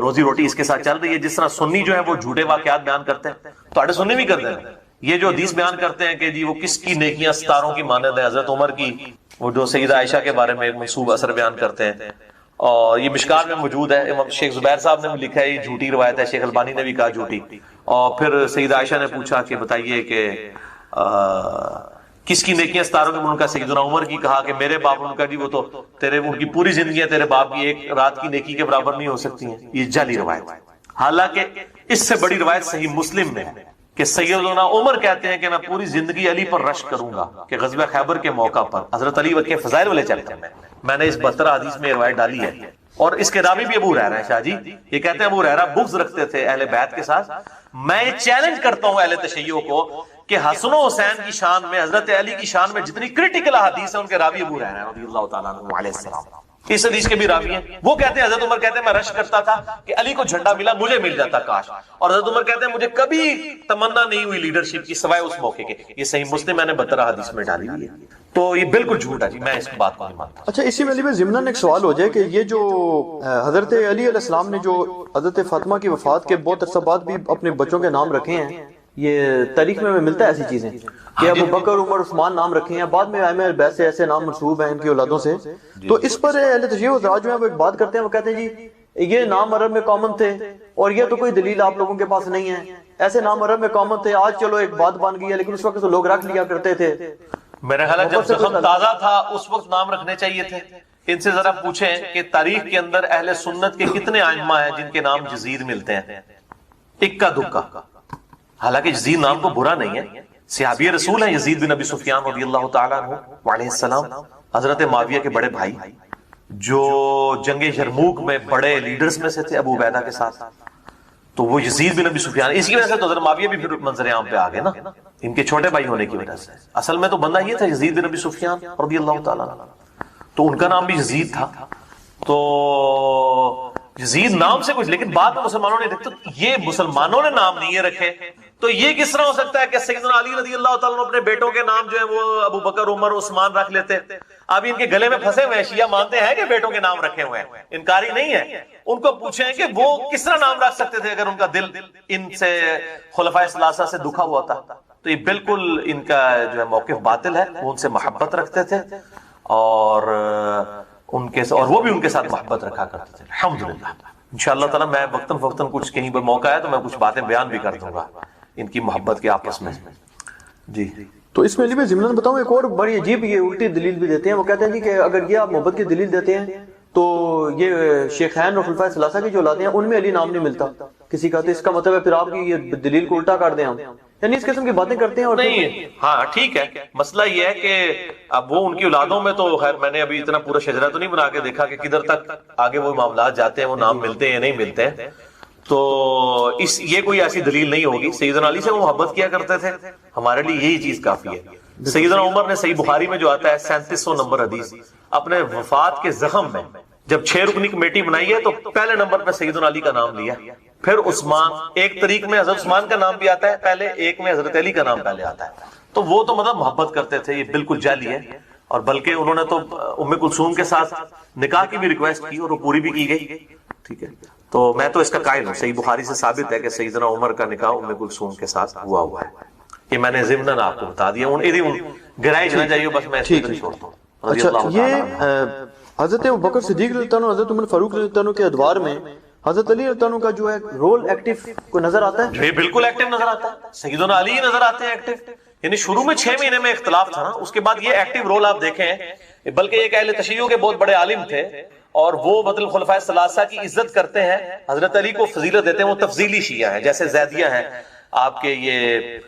روزی روٹی اس کے ساتھ چل رہی ہے۔ جس طرح سنی جو ہے وہ جھوٹے واقعات بیان کرتے ہیں، تو اڑے سنی بھی کرتے ہیں، یہ جو حدیث بیان کرتے ہیں کہ جی وہ کس کی نیکیاں ستاروں کی مانند ہے، حضرت عمر کی، وہ جو سیدہ عائشہ کے بارے میں منسوب اثر بیان کرتے ہیں، اور یہ مشکات میں موجود ہے، شیخ زبیر صاحب نے بھی لکھا ہے یہ جھوٹی روایت ہے، شیخ البانی نے بھی کہا جھوٹی۔ اور پھر سیدہ عائشہ نے پوچھا کہ بتائیے کہ کس کی نیکیاں ستاروں کے، ان کا سیدنا عمر کی کہا کہ میرے باپ، ان کا جی وہ تو تیرے، ان کی پوری زندگی تیرے باپ کی ایک رات کی نیکی کے برابر نہیں ہو سکتی ہیں، یہ جعلی روایت۔ حالانکہ اس سے بڑی روایت صحیح مسلم میں ہے کہ سیدنا عمر کہتے ہیں کہ میں پوری زندگی علی پر رشک کروں گا، کہ غزوہ خیبر کے موقع پر حضرت علی کے فضائل والے چلتے ہیں، میں نے اس 72 حدیث میں روایت ڈالی ہے، اور اس کے راوی بھی ابو ہریرہ ہیں۔ شاہ جی یہ کہتے ہیں ابو ہریرہ بغض رکھتے تھے اہل بیت کے ساتھ۔ میں چیلنج کرتا ہوں اہل تشیع کو کہ حسن و حسین کی شان میں، حضرت علی کی شان میں جتنی کریٹیکل حدیث ہے ان کے راوی ابو ہریرہ رضی اللہ تعالیٰ عنہ علیہ السلام، اس حدیث کے بھی راوی ہیں۔ وہ کہتے ہیں حضرت عمر کہتے ہیں میں رشک کرتا تھا کہ علی کو جھنڈا ملا مجھے مل جاتا کاش، اور حضرت عمر کہتے ہیں مجھے کبھی تمنا نہیں ہوئی لیڈرشپ کی سوائے اس موقع کے۔ یہ صحیح مسلم میں نے 72 حدیث میں ڈالی ہوئی ہے، تو یہ بالکل جھوٹ ہے جی، میں اس بات کو نہیں مانتا۔ اچھا، اسی میں علی بھائی ضمناً ایک سوال ہو جائے کہ یہ جو حضرت علی علیہ السلام نے جو حضرت فاطمہ کی وفات کے بہت عرصہ بعد بھی اپنے بچوں کے نام رکھے ہیں، یہ تاریخ میں ملتا ہے ایسی چیزیں کہ ابو بکر عمر عثمان نام رکھے ہیں، بعد میں ائمہ بیت سے ایسے نام منسوب ہیں ان کی اولادوں سے، تو اس پر اہل تشیع حضرات جو ہیں وہ ایک بات کرتے ہیں، وہ کہتے ہیں جی یہ نام عرب میں کامن تھے اور یہ تو کوئی دلیل آپ لوگوں کے پاس نہیں ہے، ایسے نام عرب میں کامن تھے، آج چلو ایک بات بن گئی ہے، لیکن اس وقت تو لوگ رکھ لیا کرتے تھے۔ میرا خیال ہے جب زخم تازہ تھا اس وقت نام رکھنے چاہیے تھے۔ ان سے ذرا پوچھیں کہ تاریخ کے اندر اہل سنت کے کتنے ائمہ ہیں جن کے نام یزید ملتے ہیں؟ اکا دکا۔ حالانکہ یزید نام کو برا نہیں ہے، صحابی رسول ہیں یزید بن ابی سفیان رضی اللہ تعالیٰ عنہ وعلیہ السلام، حضرت معاویہ کے بڑے بھائی، جو جنگ یرموک میں بڑے لیڈرز میں سے تھے ابو عبیدہ کے ساتھ، تو وہ یزید بن ابی سفیان، اسی وجہ سے تو حضرت معاویہ بھی پھر منظر عام پہ آ گئے نا، ان کے چھوٹے بھائی ہونے کی وجہ سے۔ اصل میں تو بندہ یہ تھا یزید بن ابی سفیان رضی اللہ تعالیٰ عنہ، تو ان کا نام بھی یزید تھا، تو یزید نام سے کچھ، لیکن بعد میں مسلمانوں نے دیکھا یہ مسلمانوں نے نام نہیں رکھے، تو یہ کس طرح ہو سکتا ہے کہ سیدنا علی رضی اللہ تعالیٰ عنہ اپنے بیٹوں کے نام جو ہے وہ ابو بکر، عمر، عثمان رکھ لیتے؟ اب ان کے گلے میں پھنسے ہوئے ہیں، شیعہ مانتے ہیں کہ بیٹوں کے نام رکھے ہوئے ہیں، انکاری نہیں ہے. ان کو پوچھیں کہ وہ کس طرح نام رکھ سکتے تھے اگر ان کا دل ان سے خلفائے ثلاثہ سے دکھا ہوا تھا. تو یہ بالکل ان کا جو ہے موقف باطل ہے. وہ ان سے محبت رکھتے تھے اور ان کے اور وہ بھی ان کے ساتھ محبت رکھا کرتے تھے. الحمدللہ انشاءاللہ تعالی میں وقتاً فوقتاً کچھ کہیں پہ موقع ہے تو میں کچھ باتیں بیان بھی کر دوں گا ان کی محبت کے آپس میں. جی تو اس میں علی میں ضمناً بتاؤں ایک اور بڑی عجیب یہ الٹی دلیل بھی دیتے ہیں. وہ کہتے ہیں جی کہ اگر یہ آپ محبت کی دلیل دیتے ہیں تو یہ شیخین اور خلفائے ثلاثہ کی جو اولادیں ہیں ان میں علی نام نہیں ملتا کسی کا، تو اس کا مطلب ہے پھر آپ کی یہ دلیل کو الٹا کر دیں ہم، یعنی اس قسم کی باتیں کرتے ہیں. اور نہیں ہاں ٹھیک ہے، مسئلہ یہ ہے کہ اب وہ ان کی اولادوں میں تو خیر میں نے ابھی اتنا پورا شجرہ تو نہیں بنا کے دیکھا کہ کدھر تک آگے وہ معاملات جاتے ہیں، وہ نام ملتے ہیں یا نہیں ملتے ہیں. تو یہ کوئی ایسی دلیل نہیں ہوگی. سیدنا علی سے وہ محبت کیا کرتے تھے، ہمارے لیے یہی چیز کافی ہے. سیدنا عمر نے صحیح بخاری میں جو آتا ہے 3700 نمبر حدیث، اپنے وفات کے زخم میں جب 6 رکنی کمیٹی بنائی ہے تو پہلے نمبر پہ سیدنا علی کا نام لیا، پھر عثمان، ایک طریق میں حضرت عثمان کا نام بھی آتا ہے پہلے، ایک میں حضرت علی کا نام پہلے آتا ہے. تو وہ تو مطلب محبت کرتے تھے. یہ بالکل جعلی ہے. اور بلکہ انہوں نے تو ام کلثوم کے ساتھ نکاح کی بھی ریکویسٹ کی اور وہ پوری بھی کی گئی. ٹھیک ہے، تو میں تو اس کا قائل ہوں. صحیح بخاری سے ثابت ہے کہ سیدنا عمر کا نکاح ام کلثوم کے ساتھ ہوا ہے. یہ میں نے ضمناً آپ کو بتا دیا. گہرائی نہ جائیے، بس میں چھوڑتا ہوں. اچھا، یہ حضرت ابوبکر صدیق رضی اللہ عنہ، حضرت عمر فاروق رضی اللہ عنہ کے ادوار میں حضرت علی رضی اللہ عنہ کا جو ہے رول ایکٹیو کو نظر آتا ہے؟ بالکل ایکٹیو نظر آتا ہے. سیدنا علی نظر آتے ہیں ایکٹیو. یعنی شروع میں 6 مہینے میں اختلاف تھا نا، اس کے بعد یہ ایکٹیو رول آپ دیکھیں. بلکہ ایک اہل تشیع کے بہت بڑے عالم تھے اور وہ مطلب خلفائے ثلاثہ کی عزت کرتے ہیں، حضرت علی کو فضیلت دیتے ہیں. وہ تفضیلی شیعہ ہیں، جیسے زیدیہ ہیں آپ کے یہ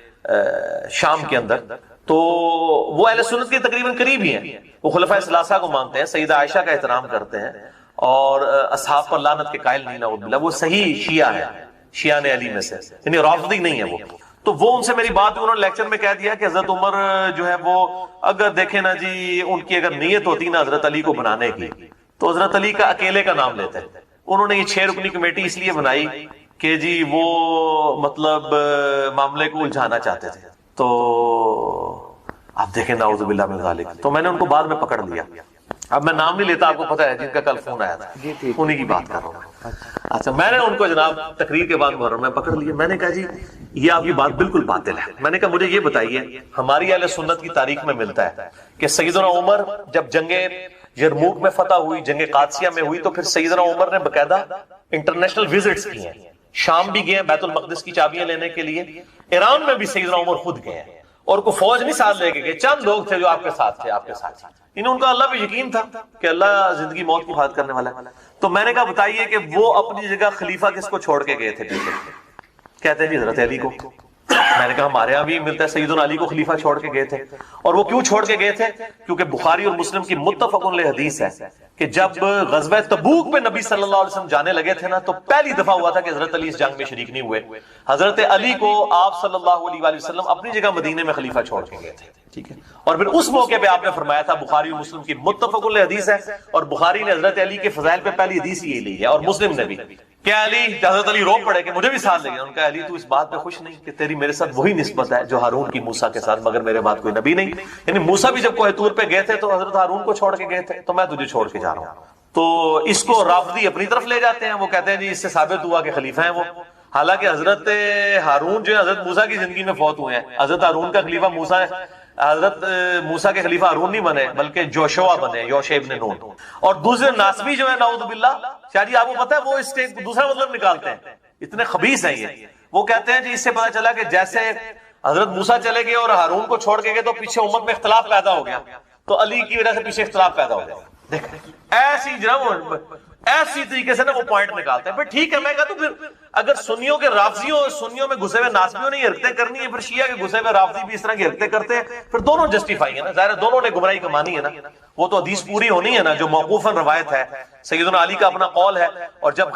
شام کے اندر. تو وہ اہل سنت کے تقریباً قریب ہی ہیں. وہ خلفائے ثلاثہ کو مانتے ہیں، سیدہ عائشہ کا احترام کرتے ہیں اور اصحاب پر لعنت کے قائل نہیں. نعوذ باللہ، وہ صحیح شیعہ ہے، شیعہ علی میں سے، یعنی رافضی نہیں ہے وہ. تو وہ ان سے میری بات، انہوں نے لیکچر میں کہہ دیا کہ حضرت عمر جو ہے وہ اگر دیکھیں نا جی، ان کی اگر نیت ہوتی نا حضرت علی کو بنانے کی تو حضرت علی کا اکیلے کا نام لیتے. انہوں نے یہ 6 رکنی کمیٹی اس لیے بنائی کہ جی وہ مطلب معاملے کو الجھانا چاہتے تھے. تو آپ دیکھیں نعوذ باللہ من ذالک. تو میں نے ان کو بعد میں پکڑ لیا. اب میں نام نہیں لیتا، آپ کو پتہ ہے جن کا کل فون آیا تھا انہی کی بات کر رہا ہوں. اچھا، میں نے ان کو جناب تقریر کے بعد محرم میں پکڑ لیا. میں نے کہا جی یہ آپ کی بات بالکل باطل ہے. میں نے کہا مجھے یہ بتائیے، ہماری اہل سنت کی تاریخ میں ملتا ہے کہ سیدنا عمر جب جنگ یرموک میں فتح ہوئی، جنگ قادسیہ میں ہوئی، تو پھر سیدنا عمر نے باقاعدہ انٹرنیشنل وزٹس کی ہیں. شام بھی گئے ہیں بیت المقدس کی چابیاں لینے کے لیے. ایران میں بھی سیدنا عمر خود گئے ہیں اور کوئی فوج نہیں ساتھ لے کے گئے، چند لوگ تھے جو آپ کے ساتھ تھے، آپ کے ساتھ. ان کا اللہ پہ یقین تھا کہ اللہ زندگی موت کی حفاظت کرنے والا ہے. تو میں نے کہا بتائیے کہ وہ اپنی جگہ خلیفہ کس کو چھوڑ کے گئے تھے پیچھے؟ کہتے ہیں جی حضرت علی کو. میں نے کہا ہمارے یہاں بھی ملتا ہے سیدنا علی کو خلیفہ چھوڑ کے گئے تھے. اور وہ کیوں چھوڑ کے گئے تھے؟ کیونکہ بخاری اور مسلم کی متفق علیہ حدیث ہے کہ جب غزوہ تبوک پہ نبی صلی اللہ علیہ وسلم جانے لگے تھے نا، تو پہلی دفعہ ہوا تھا کہ حضرت علی اس جنگ میں شریک نہیں ہوئے. حضرت علی کو آپ صلی اللہ علیہ وآلہ وسلم اپنی جگہ مدینے میں خلیفہ چھوڑ کے گئے تھے. ٹھیک ہے، اور پھر اس موقع پہ آپ نے فرمایا تھا، بخاری اور مسلم کی متفق علیہ حدیث ہے، اور بخاری نے حضرت علی کے فضائل پہ پہلی حدیث یہ لی ہے، اور مسلم نے بھی. کیا علی، حضرت علی رو پڑے کہ مجھے بھی ساتھ لے گئے. ان کا علی تو اس بات پہ خوش نہیں کہ تیری میرے ساتھ وہی نسبت ہے جو ہارون کی موسیٰ کے ساتھ، مگر میرے بعد کوئی نبی نہیں. یعنی موسیٰ بھی جب کوہ طور پہ گئے تھے تو حضرت ہارون کو چھوڑ کے گئے تھے، تو میں تجھے چھوڑ کے جا رہا ہوں. تو اس کو رافضی اپنی طرف لے جاتے ہیں. وہ کہتے ہیں جی اس سے ثابت ہوا کہ خلیفہ ہیں وہ. حالانکہ حضرت ہارون جو ہے حضرت موسیٰ کی زندگی میں فوت ہوئے ہیں. حضرت ہارون کا خلیفہ موسیٰ ہے. حضرت موسیٰ کے خلیفہ ہارون نہیں بنے بلکہ جوشوا بنے، یوشع ابن نون. اور دوسرے ناسبی جو ہے نعوذ باللہ، شاہ جی آپ کو پتہ ہے وہ اس کے دوسرا مطلب نکالتے ہیں، اتنے خبیث ہیں یہ. وہ کہتے ہیں جی اس سے پتہ چلا کہ جیسے حضرت موسیٰ چلے گئے اور ہارون کو چھوڑ کے گئے تو پیچھے امت میں اختلاف پیدا ہو گیا، تو علی کی وجہ سے پیچھے اختلاف پیدا ہو گیا. ایسی جناب ایسی طریقے سے نا وہ پوائنٹ نکالتے ہیں. پھر ٹھیک ہے، میں کہتا ہوں پھر اگر سنیوں کے رافضیوں اور سنیوں میں گھسے ہوئے ناسبیوں نے یہ حرکتیں کرنی ہے، پھر شیعہ کے گھسے ہوئے رافضی بھی اس طرح کی حرکتیں کرتے ہیں، پھر دونوں جسٹیفائی ہیں نا. ظاہر ہے دونوں نے گمراہی کمانی ہے نا. وہ تو حدیث پوری ہونی ہے نا جو موقوفاً روایت ہے، سیدنا علی کا اپنا قول ہے. اور جب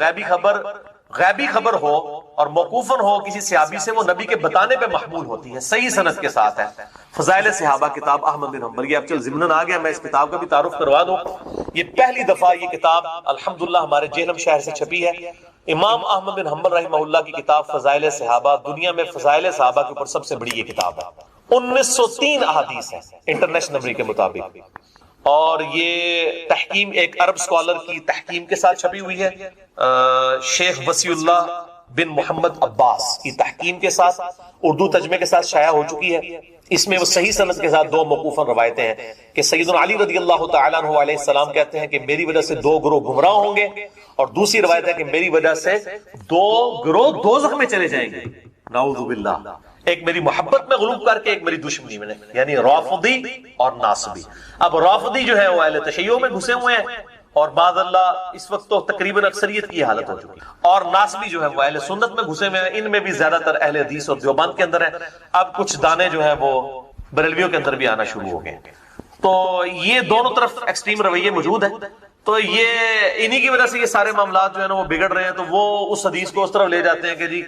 غیبی خبر ہو اور موقوفاً ہو کسی صحابی سے، وہ نبی کے بتانے پہ محمول ہوتی ہے، صحیح سند کے ساتھ ہے. فضائل صحابہ کتاب احمد بن حنبل، یہ اب چل ضمناً آ گیا، میں اس کتاب کا بھی تعارف کروا دوں۔ یہ پہلی دفعہ یہ کتاب الحمدللہ ہمارے جہلم شہر سے چھپی ہے۔ امام احمد بن حنبل رحمہ اللہ کی کتاب فضائل صحابہ، دنیا میں فضائل صحابہ کے اوپر سب سے بڑی یہ کتاب ہے۔ 1903 احادیث ہیں انٹرنیشنل نمبر کے مطابق، اور یہ تحکیم ایک عرب اسکالر کی تحکیم کے ساتھ چھپی ہوئی ہے، شیخ وسیع اللہ بن محمد عباس کی تحکیم کے ساتھ، اردو ترجمے کے ساتھ شائع ہو چکی ہے۔ اس میں وہ صحیح سند کے ساتھ 2 موقوفاً روایتیں ہیں کہ سیدنا علی رضی اللہ تعالیٰ عنہ علیہ السلام کہتے ہیں کہ میری وجہ سے 2 گروہ گمراہ ہوں گے، اور دوسری روایت ہے کہ میری وجہ سے 2 گروہ دوزخ میں چلے جائیں گے، نعوذ باللہ، ایک میری محبت میں غلوب کر کے، ایک میری دشمنی میں، یعنی رافضی اور ناصبی۔ اب رافضی جو ہے وہ اہل تشیع میں گھسے ہوئے ہیں، اور بعد اللہ اس وقت تو تقریباً اکثریت کی حالت ہو چکی، اور ناصبی جو ہے وہ اہل سنت میں گھسے ہوئے ہیں، ان میں بھی زیادہ تر اہل حدیث اور دیوبند کے اندر ہے، اب کچھ دانے جو ہے وہ بریلویوں کے اندر بھی آنا شروع ہو گئے۔ تو یہ دونوں طرف ایکسٹریم رویے موجود ہیں، تو یہ انہی کی وجہ سے یہ سارے معاملات جو ہے نا وہ بگڑ رہے ہیں۔ تو وہ اس حدیث کو اس طرف لے جاتے ہیں کہ جی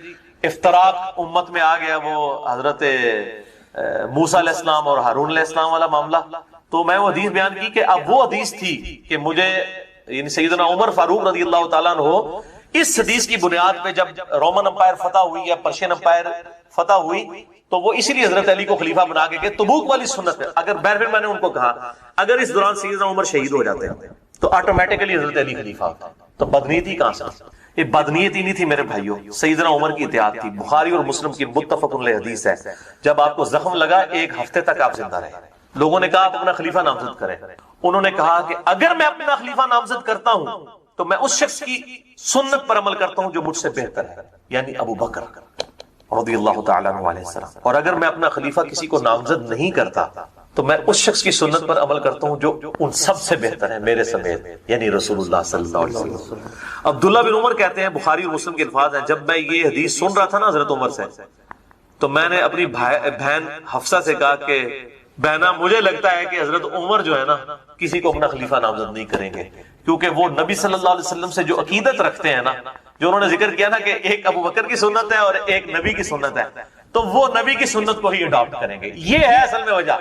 افتراق امت میں آ گیا، وہ حضرت موسیٰ علیہ السلام اور ہارون علیہ السلام والا معاملہ۔ تو میں وہ حدیث بیان کی کہ اب وہ حدیث تھی کہ مجھے، یعنی سیدنا عمر فاروق رضی اللہ تعالیٰ عنہ اس حدیث کی بنیاد پہ جب رومن امپائر فتح ہوئی یا پرشین امپائر فتح ہوئی، تو وہ اسی لیے حضرت علی کو خلیفہ بنا کے کہ تبوک والی سنت ہے، اگر بہرحال میں نے ان کو کہا اگر اس دوران سیدنا عمر شہید ہو جاتے ہیں تو آٹومیٹکلی حضرت علی خلیفہ ہوتا، تو بدنیتی کہاں سے؟ یہ بدنیتی نہیں تھی میرے بھائیوں، سیدنا عمر کی اطاعت تھی۔ بخاری اور مسلم کی متفق علیہ حدیث ہے، جب آپ کو زخم لگا 1 ہفتے تک آپ زندہ رہے، لوگوں نے کہا آپ اپنا خلیفہ نامزد کریں، انہوں نے کہا کہ اگر میں اپنا خلیفہ نامزد کرتا ہوں تو میں اس شخص کی سنت پر عمل کرتا ہوں جو مجھ سے بہتر ہے، یعنی ابو بکر رضی اللہ تعالیٰ عنہ علیہ السلام، اور اگر میں اپنا خلیفہ کسی کو نامزد نہیں کرتا تو میں اس شخص کی سنت پر عمل کرتا ہوں جو ان سب سے بہتر ہے میرے سمیت، یعنی رسول اللہ صلی اللہ علیہ وسلم۔ عبداللہ بن عمر کہتے ہیں، بخاری اور مسلم کے الفاظ ہیں، جب میں یہ حدیث سن رہا تھا نا حضرت عمر سے، تو میں نے اپنی بہن حفصہ سے کہا کہ بہنا مجھے لگتا ہے کہ حضرت عمر جو ہے نا کسی کو اپنا خلیفہ نامزد نہیں کریں گے، کیونکہ وہ نبی صلی اللہ علیہ وسلم سے جو عقیدت رکھتے ہیں نا، جو انہوں نے ذکر کیا نا کہ ایک ابو بکر کی سنت ہے اور ایک نبی کی سنت ہے، تو وہ نبی کی سنت کو ہی اڈاپٹ کریں گے، یہ ہے اصل میں وجہ۔